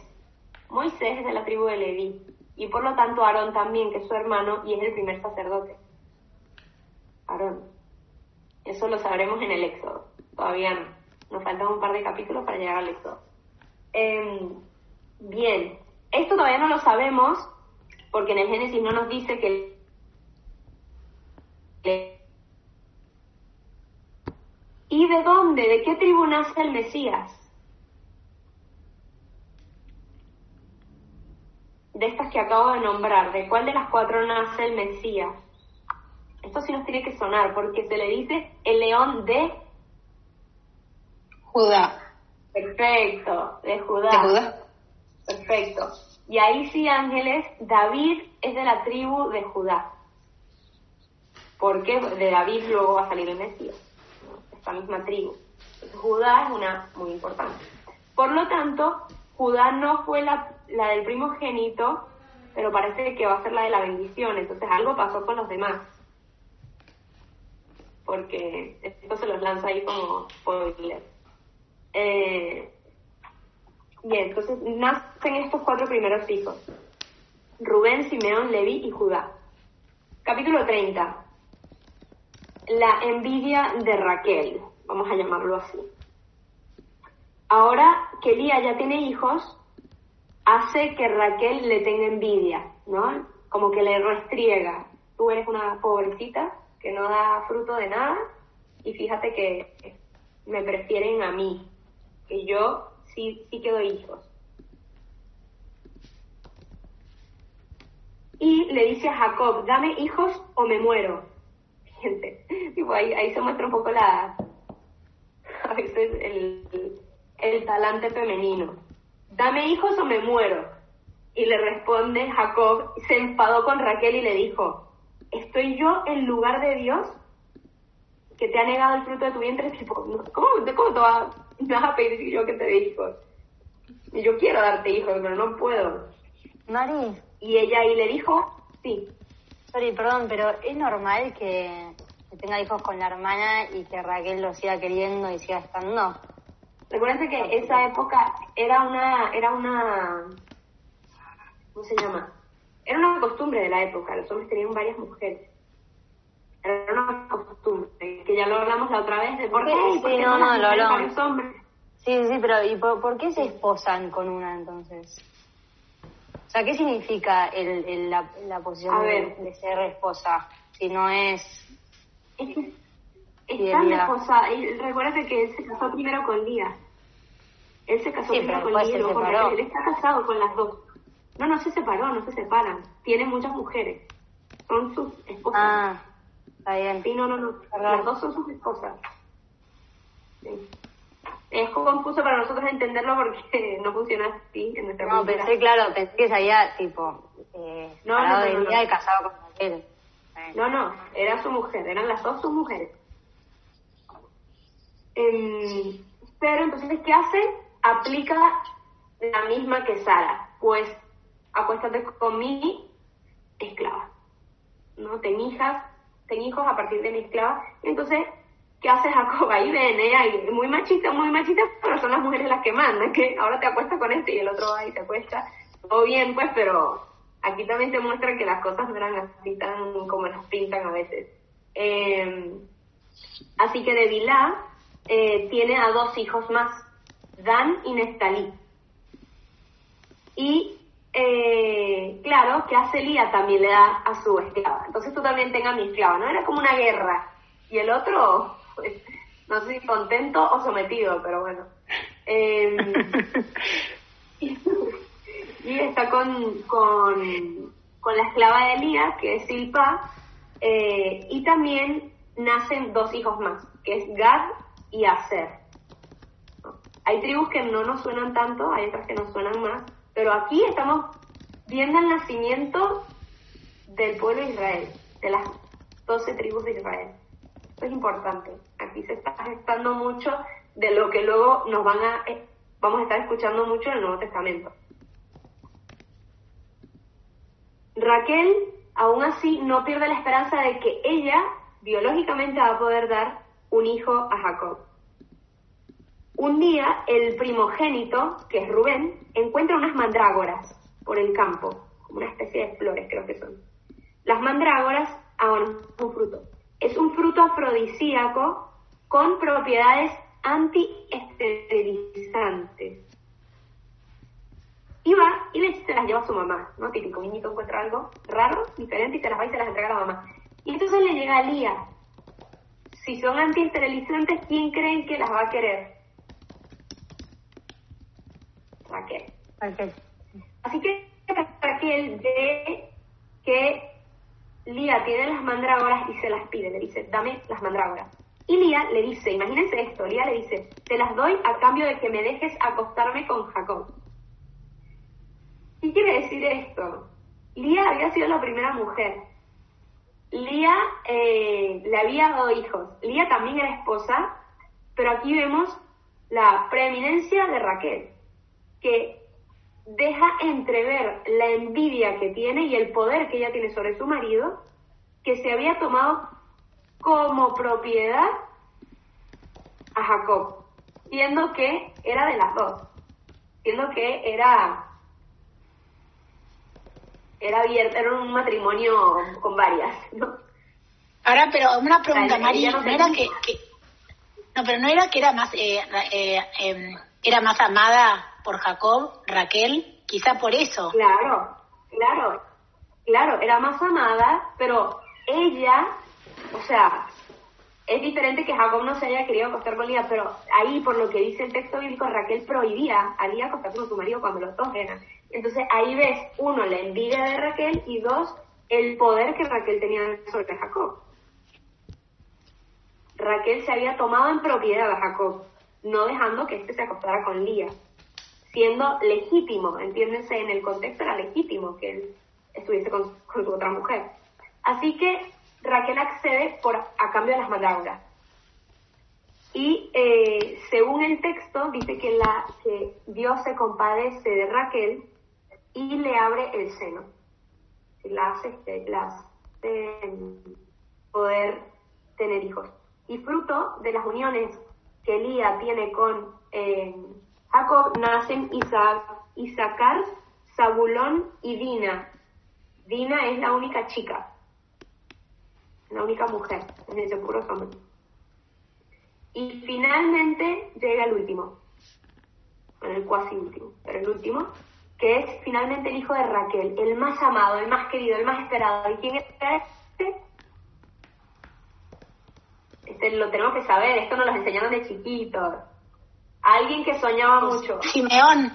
Moisés es de la tribu de Leví. Y por lo tanto Aarón también, que es su hermano, y es el primer sacerdote. Aarón. Eso lo sabremos en el Éxodo. Todavía no. Nos faltan un par de capítulos para llegar al Éxodo. Bien. Esto todavía no lo sabemos, porque en el Génesis no nos dice que... ¿Y de dónde? ¿De qué tribu nace el Mesías? De estas que acabo de nombrar, ¿de cuál de las 4 nace el Mesías? Esto sí nos tiene que sonar, porque se le dice el león de Judá. Perfecto, de Judá. ¿De Judá? Perfecto. Y ahí sí, Ángeles, David es de la tribu de Judá. Porque de David luego va a salir el Mesías, ¿no? Esta misma tribu. Entonces, Judá es una muy importante. Por lo tanto, Judá no fue la del primogénito, pero parece que va a ser la de la bendición. Entonces algo pasó con los demás. Porque esto se los lanza ahí como spoiler. Bien, entonces nacen estos 4 primeros hijos: Rubén, Simeón, Leví y Judá. Capítulo 30. La envidia de Raquel, vamos a llamarlo así. Ahora que Lía ya tiene hijos, hace que Raquel le tenga envidia, ¿no? Como que le restriega. Tú eres una pobrecita que no da fruto de nada, y fíjate que me prefieren a mí, que yo sí que doy hijos. Y le dice a Jacob: dame hijos o me muero. Gente, tipo, ahí se muestra un poco a veces el talante femenino. Dame hijos o me muero. Y le responde Jacob, se enfadó con Raquel y le dijo: ¿estoy yo en lugar de Dios, que te ha negado el fruto de tu vientre? Tipo, ¿cómo te vas a pedir yo que te dé hijos? Y yo quiero darte hijos, pero no puedo. Mari, Y ella ahí le dijo, sí. Sorry, perdón, pero ¿es normal que tenga hijos con la hermana y que Raquel lo siga queriendo y siga estando? Recuerden que esa época era una, ¿cómo se llama? Era una costumbre de la época, los hombres tenían varias mujeres. Era una costumbre, que ya lo hablamos la otra vez, de por qué, Sí, ¿por qué no, las lo mujeres, hablamos. varios hombres? Sí, pero ¿y por qué se esposan con una entonces? O sea, ¿qué significa la posición A ver. de ser esposa? Si no es... Es que están Fidelidad. esposados, y recuérdate que él se casó primero con Lía. Él se casó Sí, primero pero con después Lía y se luego con separó. Raquel. Él está casado con las dos. No se separó, no se separan. Tiene muchas mujeres. Son sus esposas. Ah, está bien. Sí, no. Perdón. Las dos son sus esposas. Sí. Es confuso para nosotros entenderlo porque no funciona así en nuestra No, cultura. pensé que se había, tipo, separado de Lía y casado con Raquel. No, era su mujer, eran las dos sus mujeres. Pero entonces, ¿qué hace? Aplica la misma que Sara, pues acuéstate con mi esclava, ¿no? Ten hijos a partir de mi esclava. Entonces, ¿qué hace Jacob? Ahí viene, ahí, muy machista, pero son las mujeres las que mandan, que ahora te acuestas con este y el otro va y te acuesta. Todo bien, pues, pero aquí también te muestra que las cosas no eran así tan como las pintan a veces. Así que de Bilhá tiene a 2 hijos más, Dan y Neftalí. Y claro, que hace Lía también le da a su esclava. Entonces tú también tengas mi esclava, ¿no? Era como una guerra. Y el otro, pues, no sé si contento o sometido, pero bueno. Y está con la esclava de Lía, que es Silpa, y también nacen 2 hijos más, que es Gad y Aser. Hay tribus que no nos suenan tanto, hay otras que nos suenan más, pero aquí estamos viendo el nacimiento del pueblo de Israel, de las 12 tribus de Israel. Esto es importante. Aquí se está gestando mucho de lo que luego vamos a estar escuchando mucho en el Nuevo Testamento. Raquel, aún así, no pierde la esperanza de que ella, biológicamente, va a poder dar un hijo a Jacob. Un día, el primogénito, que es Rubén, encuentra unas mandrágoras por el campo, como una especie de flores, creo que son. Las mandrágoras, bueno, es un fruto. Es un fruto afrodisíaco con propiedades antiesterilizantes. Y va y se las lleva a su mamá, ¿no? Típico, un niñito encuentra algo raro, diferente, y se las va y se las entrega a la mamá. Y entonces le llega a Lía. Si son antiesterilizantes, ¿quién creen que las va a querer? Raquel. Así que Raquel ve que Lía tiene las mandrágoras y se las pide, le dice, dame las mandrágoras. Y Lía le dice, imagínense esto, Lía le dice, te las doy a cambio de que me dejes acostarme con Jacob. ¿Qué quiere decir esto? Lía había sido la primera mujer. Lía le había dado hijos. Lía también era esposa, pero aquí vemos la preeminencia de Raquel, que deja entrever la envidia que tiene y el poder que ella tiene sobre su marido, que se había tomado como propiedad a Jacob, siendo que era de las dos, siendo que era abierto, era un matrimonio con varias, ¿no? Ahora, pero una pregunta, Mari, no ¿no era que no, pero no era que era más era más amada por Jacob, Raquel, quizá por eso? Claro, era más amada, pero ella, o sea, es diferente que Jacob no se haya querido acostar con Lía, pero ahí, por lo que dice el texto bíblico, Raquel prohibía a Lía acostarse con su marido cuando los dos eran. Entonces ahí ves, 1, la envidia de Raquel, y 2, el poder que Raquel tenía sobre Jacob. Raquel se había tomado en propiedad a Jacob, no dejando que éste se acostara con Lía, siendo legítimo, entiéndese, en el contexto era legítimo que él estuviese con su otra mujer. Así que Raquel accede a cambio de las mandrágoras. Y según el texto, dice que Dios se compadece de Raquel y le abre el seno. Las poder tener hijos. Y fruto de las uniones que Lía tiene con Jacob nacen Isaacar, Zabulón y Dina. Dina es la única chica, la única mujer, es decir, puros hombres. Y finalmente llega el último, bueno, el cuasi último, pero el último, que es finalmente el hijo de Raquel, el más amado, el más querido, el más esperado. ¿Y quién es este? Este lo tenemos que saber, esto nos lo enseñaron de chiquitos. Alguien que soñaba mucho. Simeón.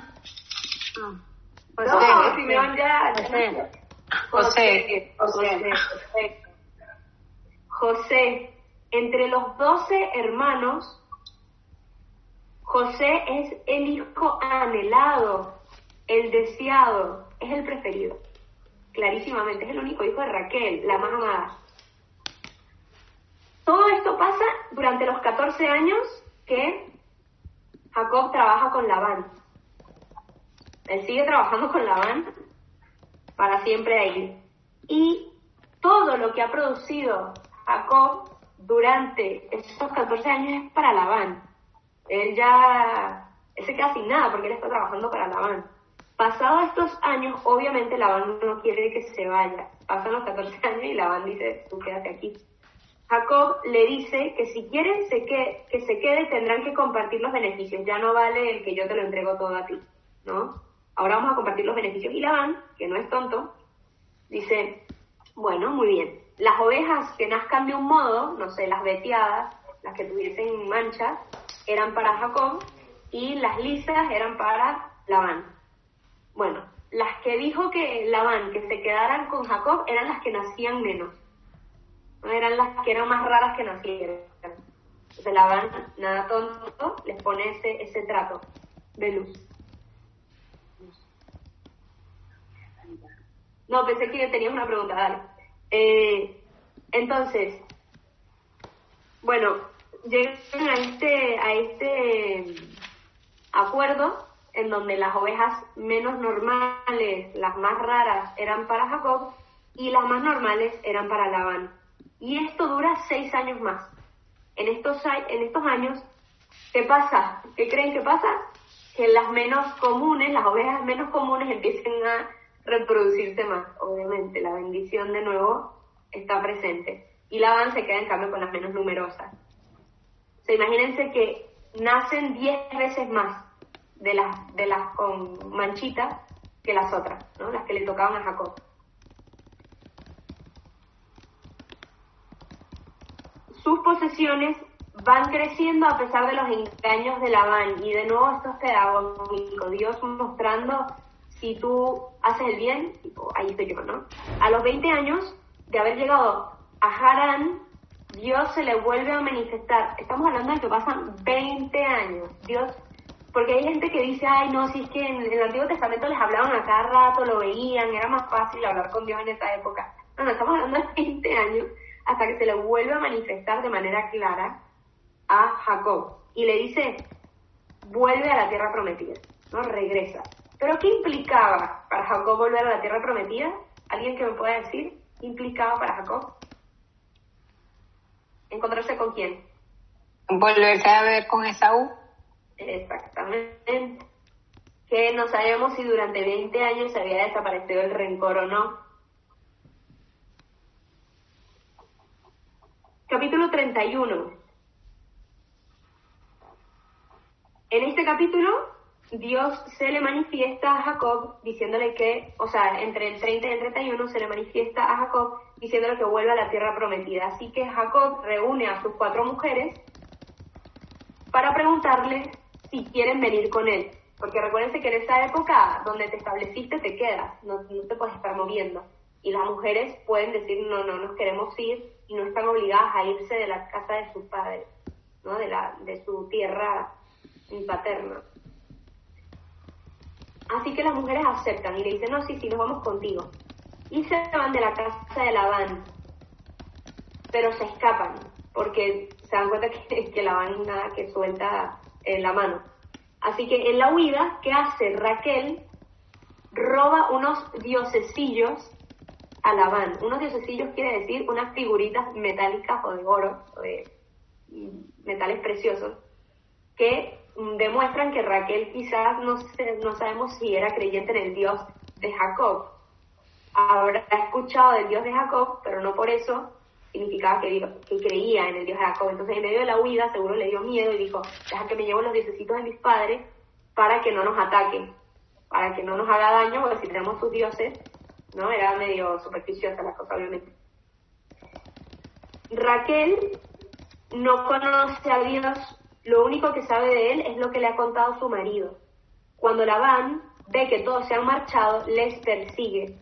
No, Simeón ya. José. José. Entre los 12 hermanos, José es el hijo anhelado, el deseado, es el preferido. Clarísimamente, es el único hijo de Raquel, la más amada. Todo esto pasa durante los 14 años que Jacob trabaja con Labán. Él sigue trabajando con Labán para siempre ahí. Y todo lo que ha producido Jacob durante esos 14 años es para Labán. Él se queda sin nada porque él está trabajando para Labán. Pasados estos años, obviamente Labán no quiere que se vaya. Pasan los 14 años y Labán dice, tú quédate aquí. Jacob le dice que si quieren que se quede, tendrán que compartir los beneficios. Ya no vale el que yo te lo entrego todo a ti, ¿no? Ahora vamos a compartir los beneficios. Y Labán, que no es tonto, dice, bueno, muy bien. Las ovejas que nazcan de un modo, no sé, las veteadas, las que tuviesen manchas, eran para Jacob, y las lisas eran para Labán. Bueno, las que dijo que Labán que se quedaran con Jacob eran las que nacían menos. No eran las que eran más raras que nacieran. Entonces Labán, nada tonto, les pone ese trato de luz. No, pensé que tenías una pregunta, dale. Entonces, bueno, llegan a este acuerdo en donde las ovejas menos normales, las más raras, eran para Jacob y las más normales eran para Labán. Y esto dura 6 años más. En estos años, ¿qué pasa? ¿Qué creen que pasa? Que las menos comunes, las ovejas menos comunes empiecen a reproducirse más. Obviamente, la bendición de nuevo está presente. Y Labán se queda en cambio con las menos numerosas. O sea, imagínense que nacen 10 veces más de las con manchitas que las otras, ¿no? Las que le tocaban a Jacob. Sus posesiones van creciendo a pesar de los engaños de Labán. Y de nuevo esto es pedagógico, Dios mostrando, si tú haces el bien, tipo, ahí estoy yo, ¿no? A los 20 años de haber llegado a Harán, Dios se le vuelve a manifestar. Estamos hablando de que pasan 20 años. Dios, porque hay gente que dice, ay no, si es que en el Antiguo Testamento les hablaban a cada rato, lo veían, era más fácil hablar con Dios en esa época. No, estamos hablando de 20 años hasta que se le vuelve a manifestar de manera clara a Jacob. Y le dice, vuelve a la tierra prometida, ¿no? Regresa. ¿Pero qué implicaba para Jacob volver a la tierra prometida? ¿Alguien que me pueda decir? ¿Qué implicaba para Jacob? ¿Encontrarse con quién? Volverse a ver con Esaú. Exactamente. Que no sabemos si durante 20 años se había desaparecido el rencor o no. Capítulo 31. En este capítulo, Dios se le manifiesta a Jacob diciéndole que, o sea, entre el 30 y el 31 se le manifiesta a Jacob diciéndole que vuelva a la tierra prometida. Así que Jacob reúne a sus 4 mujeres para preguntarles si quieren venir con él. Porque recuérdense que en esa época donde te estableciste te quedas, no te puedes estar moviendo. Y las mujeres pueden decir, no nos queremos ir, y no están obligadas a irse de la casa de sus padres, ¿no? De su tierra paterna. Así que las mujeres aceptan y le dicen, no, sí, nos vamos contigo. Y se van de la casa de Labán, pero se escapan, porque se dan cuenta que Labán nada que suelta en la mano. Así que en la huida, ¿qué hace Raquel? Roba unos diosesillos a Labán. Unos diosecillos quiere decir unas figuritas metálicas o de oro, o de metales preciosos, que demuestran que Raquel quizás no sabemos si era creyente en el Dios de Jacob. Habrá escuchado del Dios de Jacob, pero no por eso significaba que creía en el Dios de Jacob. Entonces, en medio de la huida, seguro le dio miedo y dijo, deja que me llevo los diosecitos de mis padres para que no nos ataquen, para que no nos haga daño, porque si tenemos sus dioses, ¿no? Era medio supersticiosa la cosa, obviamente. Raquel no conoce a Dios, lo único que sabe de él es lo que le ha contado su marido. Cuando Labán ve que todos se han marchado, les persigue.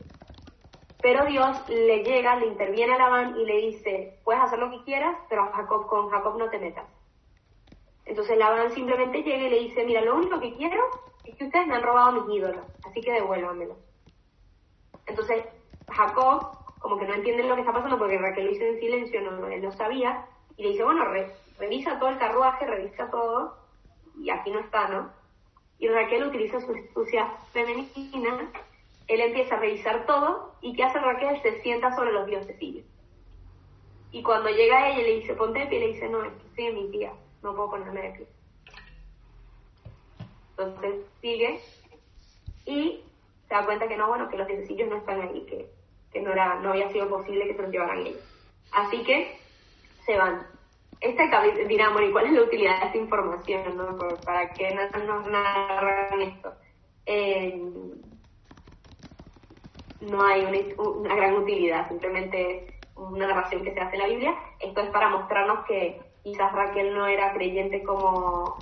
Pero Dios le llega, le interviene a Labán y le dice, puedes hacer lo que quieras, pero con Jacob no te metas. Entonces Labán simplemente llega y le dice, mira, lo único que quiero es que ustedes me han robado mis ídolos, así que devuélvanmelos. Entonces Jacob, como que no entiende lo que está pasando porque Raquel lo hizo en silencio, él no sabía, y le dice, bueno, revisa todo el carruaje, revisa todo, y aquí no está, ¿no? Y Raquel utiliza su astucia femenina, él empieza a revisar todo, y ¿qué hace Raquel? Se sienta sobre los diosecillos. Y cuando llega a ella le dice, ponte de pie, le dice, no, es que estoy en mi tía, no puedo ponerme de pie. Entonces sigue, y se da cuenta que no, bueno, que los diosecillos no están ahí, que no había sido posible que se los llevaran ellos. Así que se van. Dirá, bueno, ¿y cuál es la utilidad de esta información, no? ¿Para qué nos narran esto? No hay una gran utilidad, simplemente una narración que se hace en la Biblia. Esto es para mostrarnos que quizás Raquel no era creyente como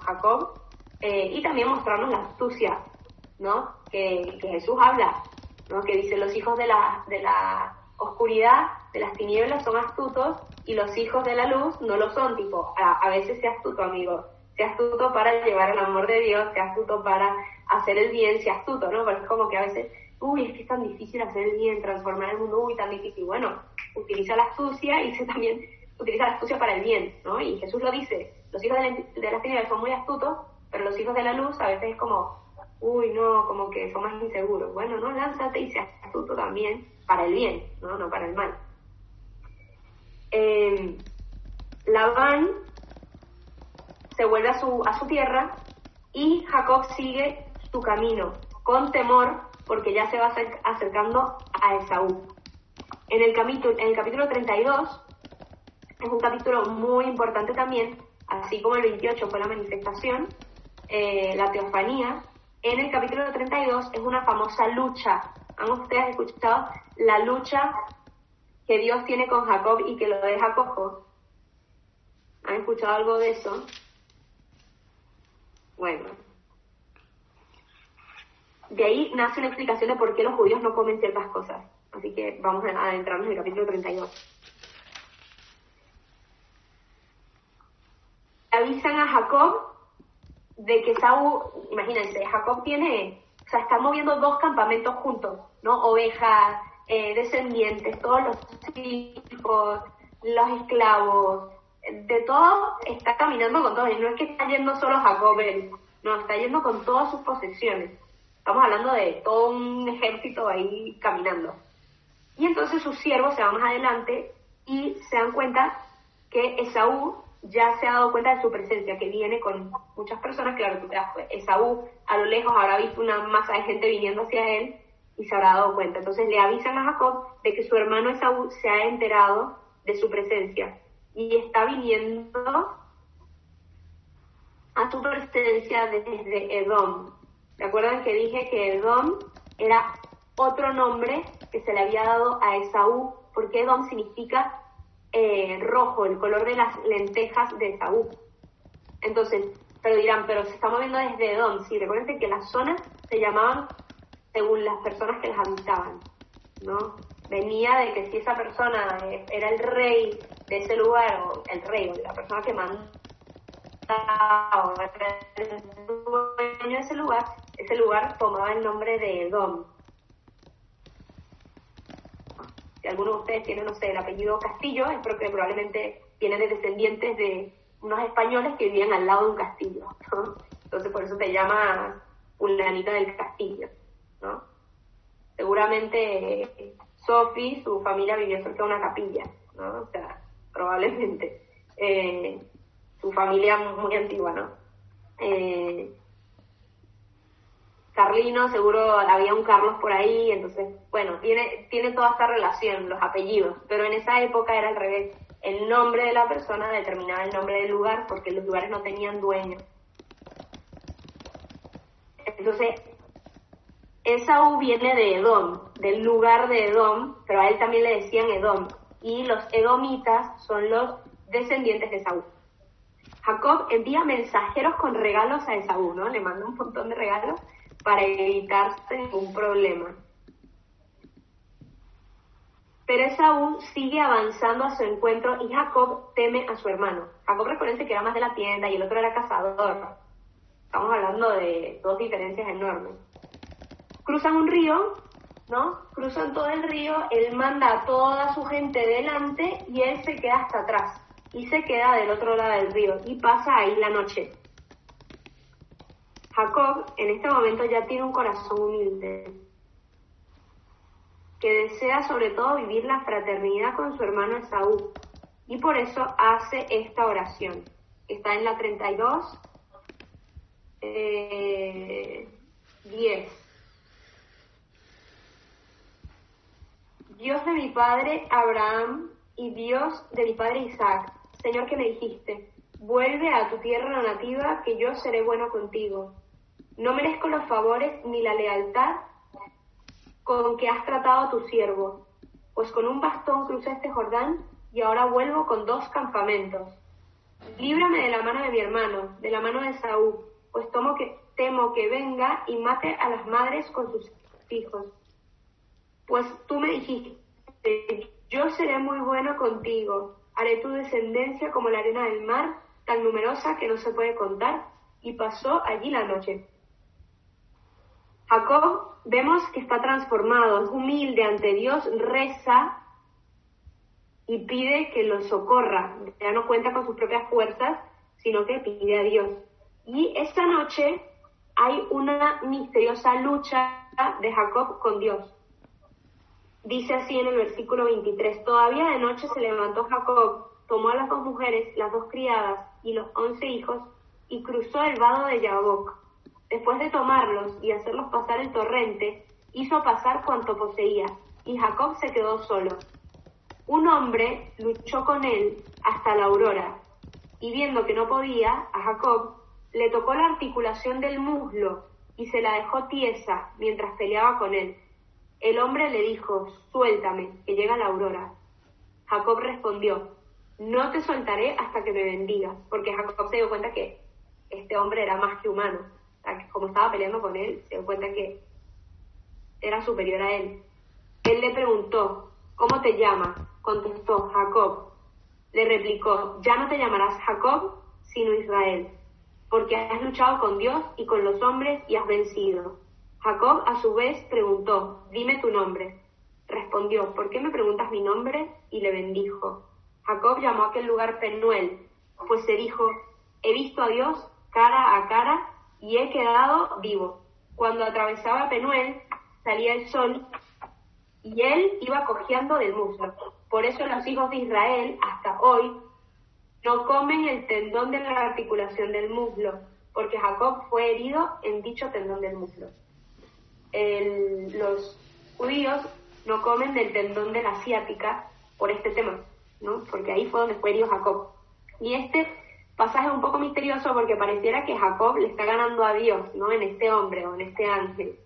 Jacob, y también mostrarnos la astucia, ¿no? Que Jesús habla, ¿no? Que dice, los hijos de la oscuridad, de las tinieblas son astutos, y los hijos de la luz no lo son. Tipo, a veces sea astuto, amigo, sea astuto para llevar el amor de Dios, sea astuto para hacer el bien, sea astuto, ¿no? Porque es como que a veces, es que es tan difícil hacer el bien, transformar el mundo, tan difícil. Bueno, utiliza la astucia y también utiliza la astucia para el bien, ¿no? Y Jesús lo dice, los hijos de las tinieblas son muy astutos, pero los hijos de la luz a veces es como, como que son más inseguros. Bueno, no, lánzate y sea astuto también para el bien, no para el mal. Labán se vuelve a su tierra y Jacob sigue su camino con temor porque ya se va acercando a Esaú. En el capítulo 32 es un capítulo muy importante también, así como el 28 fue la manifestación, la teofanía. En el capítulo 32 es una famosa lucha. ¿Han ustedes escuchado la lucha que Dios tiene con Jacob y que lo deja cojo? ¿Han escuchado algo de eso? Bueno, de ahí nace una explicación de por qué los judíos no comen ciertas cosas. Así que vamos a adentrarnos en el capítulo 32. Avisan a Jacob de que Esaú, imagínense, Jacob está moviendo dos campamentos juntos, ¿no? Ovejas, descendientes, todos los hijos, los esclavos, de todo está caminando con todos. Y no es que está yendo solo Jacob, no, está yendo con todas sus posesiones. Estamos hablando de todo un ejército ahí caminando. Y entonces sus siervos se van más adelante y se dan cuenta que Esaú ya se ha dado cuenta de su presencia, que viene con muchas personas. Claro, Esaú a lo lejos habrá visto una masa de gente viniendo hacia él y se habrá dado cuenta. Entonces le avisan a Jacob de que su hermano Esaú se ha enterado de su presencia y está viniendo a su presencia desde Edom. ¿Se acuerdan que dije que Edom era otro nombre que se le había dado a Esaú? Porque Edom significa rojo, el color de las lentejas de Esaú. Entonces, pero dirán, pero se está moviendo desde Edom. Sí, recuerden que las zonas se llamaban según las personas que las habitaban, ¿no? Venía de que si esa persona era el rey de ese lugar, o el rey, o la persona que mandaba, o era el dueño de ese lugar tomaba el nombre de Edom. Si alguno de ustedes tiene, no sé, el apellido Castillo, es porque probablemente viene de descendientes de unos españoles que vivían al lado de un castillo, ¿no? Entonces por eso se llama fulanita del castillo, ¿no? Seguramente Sophie, su familia vivió cerca de una capilla, ¿no? O sea, probablemente. Su familia muy antigua, ¿no? Carlino, seguro había un Carlos por ahí, entonces, bueno, tiene toda esta relación, los apellidos, pero en esa época era al revés. El nombre de la persona determinaba el nombre del lugar porque los lugares no tenían dueño. Entonces, Esaú viene de Edom, del lugar de Edom, pero a él también le decían Edom, y los edomitas son los descendientes de Esaú. Jacob envía mensajeros con regalos a Esaú, ¿no? Le manda un montón de regalos para evitarse un problema. Pero Esaú sigue avanzando a su encuentro y Jacob teme a su hermano. Jacob, recuerden que era más de la tienda y el otro era cazador. Estamos hablando de dos diferencias enormes. Cruzan un río, ¿no? Cruzan todo el río, él manda a toda su gente delante y él se queda hasta atrás. Y se queda del otro lado del río y pasa ahí la noche. Jacob en este momento ya tiene un corazón humilde, que desea sobre todo vivir la fraternidad con su hermano Esaú, y por eso hace esta oración, que está en la 32, 10. Dios de mi padre Abraham y Dios de mi padre Isaac, Señor, que me dijiste, vuelve a tu tierra nativa, que yo seré bueno contigo. No merezco los favores ni la lealtad con que has tratado a tu siervo, pues con un bastón crucé este Jordán y ahora vuelvo con 2 campamentos. Líbrame de la mano de mi hermano, de la mano de Esaú, pues temo que venga y mate a las madres con sus hijos. Pues tú me dijiste, yo seré muy bueno contigo, haré tu descendencia como la arena del mar, tan numerosa que no se puede contar, y pasó allí la noche. Jacob vemos que está transformado, es humilde ante Dios, reza y pide que lo socorra. Ya no cuenta con sus propias fuerzas, sino que pide a Dios. Y esta noche hay una misteriosa lucha de Jacob con Dios. Dice así en el versículo 23, todavía de noche se levantó Jacob, tomó a las 2 mujeres, las 2 criadas y los 11 hijos, y cruzó el vado de Yaboc. Después de tomarlos y hacerlos pasar el torrente, hizo pasar cuanto poseía, y Jacob se quedó solo. Un hombre luchó con él hasta la aurora, y viendo que no podía, a Jacob le tocó la articulación del muslo y se la dejó tiesa mientras peleaba con él. El hombre le dijo, suéltame, que llega la aurora. Jacob respondió, no te soltaré hasta que me bendigas, porque Jacob se dio cuenta que este hombre era más que humano. O sea, que como estaba peleando con él, se dio cuenta que era superior a él. Él le preguntó, ¿cómo te llamas? Contestó, Jacob. Le replicó, ya no te llamarás Jacob, sino Israel, porque has luchado con Dios y con los hombres y has vencido. Jacob a su vez preguntó, dime tu nombre. Respondió, ¿por qué me preguntas mi nombre? Y le bendijo. Jacob llamó a aquel lugar Penuel, pues se dijo, he visto a Dios cara a cara y he quedado vivo. Cuando atravesaba Penuel, salía el sol y él iba cojeando del muslo. Por eso los hijos de Israel, hasta hoy, no comen el tendón de la articulación del muslo, porque Jacob fue herido en dicho tendón del muslo. Los judíos no comen del tendón de la ciática por este tema, ¿no? Porque ahí fue donde fue herido Jacob. Y este pasaje es un poco misterioso porque pareciera que Jacob le está ganando a Dios, ¿no? En este hombre o en este ángel.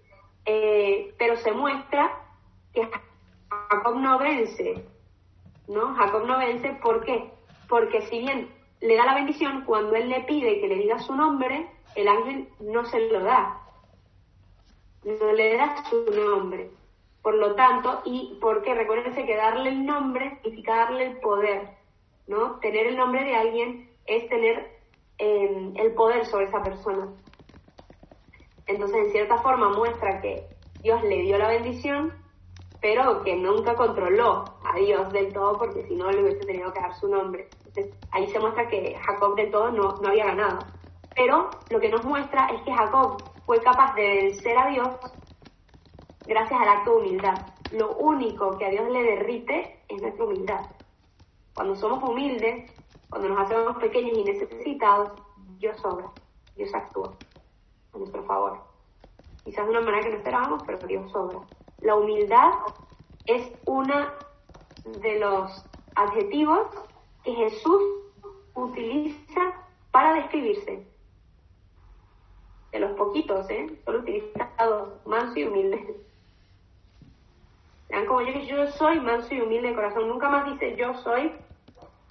Pero se muestra que Jacob no vence, ¿no? Jacob no vence, ¿por qué? Porque si bien le da la bendición, cuando él le pide que le diga su nombre, el ángel no se lo da. No le da su nombre. Por lo tanto, y porque recuérdense que darle el nombre significa darle el poder, ¿no? Tener el nombre de alguien es tener el poder sobre esa persona. Entonces, en cierta forma, muestra que Dios le dio la bendición, pero que nunca controló a Dios del todo, porque si no le hubiese tenido que dar su nombre. Entonces, ahí se muestra que Jacob del todo no había ganado. Pero lo que nos muestra es que Jacob fue capaz de vencer a Dios gracias al acto de humildad. lo único que a Dios le derrite es nuestra humildad. Cuando somos humildes, cuando nos hacemos pequeños y necesitados, Dios obra, Dios actúa a nuestro favor. Quizás de una manera que no esperábamos, pero Dios obra. La humildad es uno de los adjetivos que Jesús utiliza para describirse. De los poquitos, solo utiliza dos, manso y humilde. Vean como yo soy manso y humilde de corazón. Nunca más dice yo soy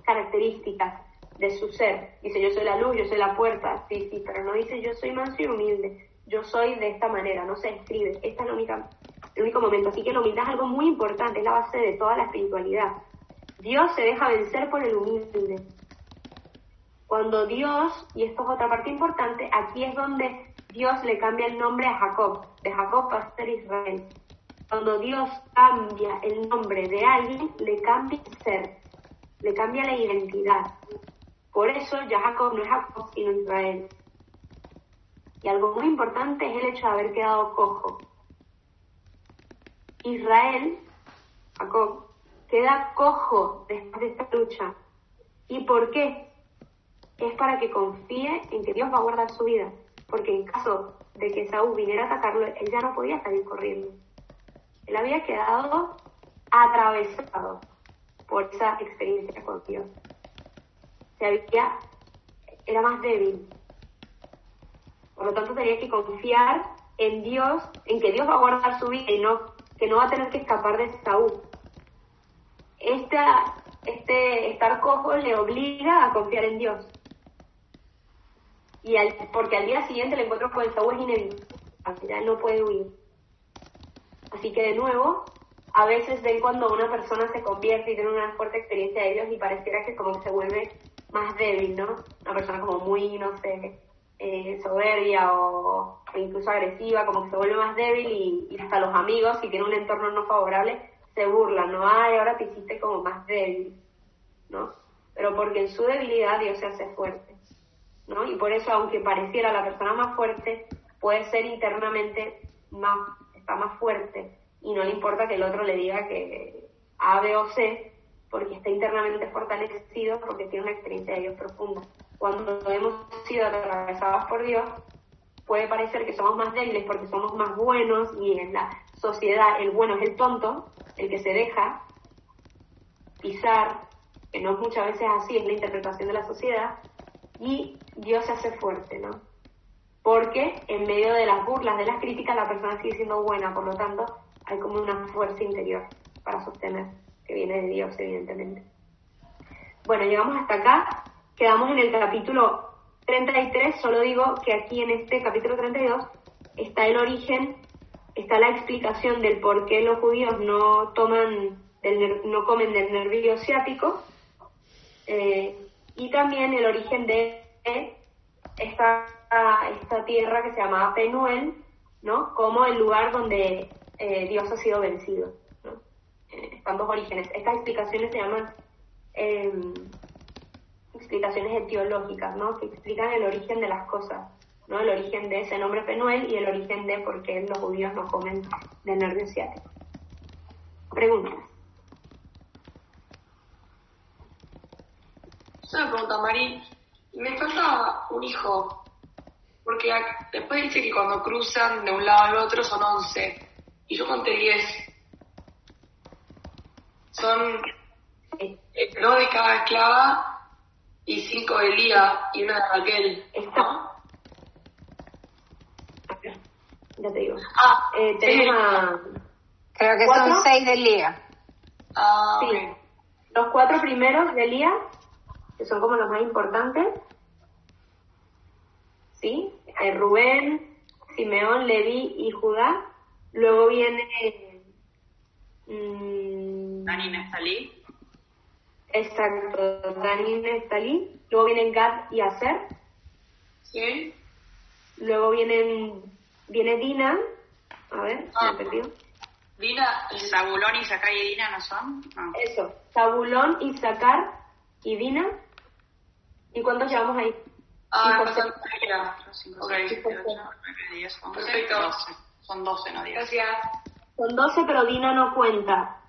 características de su ser. Dice yo soy la luz, yo soy la puerta. Sí, pero no dice yo soy manso y humilde. Yo soy de esta manera, no se escribe. Este es el único momento. Así que la humildad es algo muy importante, es la base de toda la espiritualidad. Dios se deja vencer por el humilde. Cuando Dios, y esto es otra parte importante, aquí es donde Dios le cambia el nombre a Jacob. De Jacob va a ser Israel. Cuando Dios cambia el nombre de alguien, le cambia el ser, le cambia la identidad. Por eso ya Jacob no es Jacob, sino Israel. Y algo muy importante es el hecho de haber quedado cojo. Israel, Jacob, queda cojo después de esta lucha. ¿Y por qué? Es para que confíe en que Dios va a guardar su vida. Porque en caso de que Saúl viniera a atacarlo, él ya no podía salir corriendo. Él había quedado atravesado por esa experiencia con Dios. Era más débil. Por lo tanto, tenía que confiar en Dios, en que Dios va a guardar su vida y que no va a tener que escapar de Saúl. Estar cojo le obliga a confiar en Dios. Porque al día siguiente el encuentro con Saúl es inevitable, ya no puede huir. Así que de nuevo, a veces ven cuando una persona se convierte y tiene una fuerte experiencia de Dios y pareciera que como que se vuelve más débil, ¿no? Una persona como muy, no sé, soberbia o incluso agresiva, como que se vuelve más débil y hasta los amigos, si tiene un entorno no favorable, se burlan, ¿no? Ay, ahora te hiciste como más débil, ¿no? Pero porque en su debilidad Dios se hace fuerte, ¿no? Y por eso, aunque pareciera la persona más fuerte, puede ser internamente está más fuerte y no le importa que el otro le diga que A, B o C, porque está internamente fortalecido, porque tiene una experiencia de Dios profunda. Cuando hemos sido atravesados por Dios, puede parecer que somos más débiles porque somos más buenos y en la sociedad el bueno es el tonto, el que se deja pisar, que no es muchas veces así, es la interpretación de la sociedad, y Dios se hace fuerte, ¿no? Porque en medio de las burlas, de las críticas, la persona sigue siendo buena, por lo tanto, hay como una fuerza interior para sostener, que viene de Dios, evidentemente. Bueno, llegamos hasta acá, quedamos en el capítulo 33, solo digo que aquí en este capítulo 32 está el origen, está la explicación del por qué los judíos no comen del nervio ciático, y también el origen de esta tierra que se llamaba Penuel, ¿no? Como el lugar donde Dios ha sido vencido, ¿no? Están dos orígenes. Estas explicaciones se llaman explicaciones etiológicas, ¿no? Que explican el origen de las cosas, ¿no? El origen de ese nombre Penuel y el origen de por qué los judíos no comen del nervio ciático. Preguntas. Una pregunta, Mari. Me falta un hijo, porque después dice que cuando cruzan de un lado al otro son 11, y yo conté 10. Son 2 de cada esclava y 5 de Lía y 1 de Raquel, ¿no? Ya te digo. Tenemos creo que 4. son 6 del día. Sí. Okay. Los 4 primeros de Lía, que son como los más importantes, ¿sí? Rubén, Simeón, Leví y Judá. Luego viene Dani, Neftalí. Exacto, Dani y Neftalí. Luego vienen Gad y Aser. Sí. Luego viene Dina. A ver, se me perdió. Dina, Zabulón, Issacar y Dina no son. No. Eso, Zabulón, Issacar y Dina. ¿Y cuántos llevamos ahí? Ah, José. son 5, 6, 7, 8, 9, 10, 11, Perfecto. 12. Son 12, no 10. Gracias. Son 12, pero Dina no cuenta.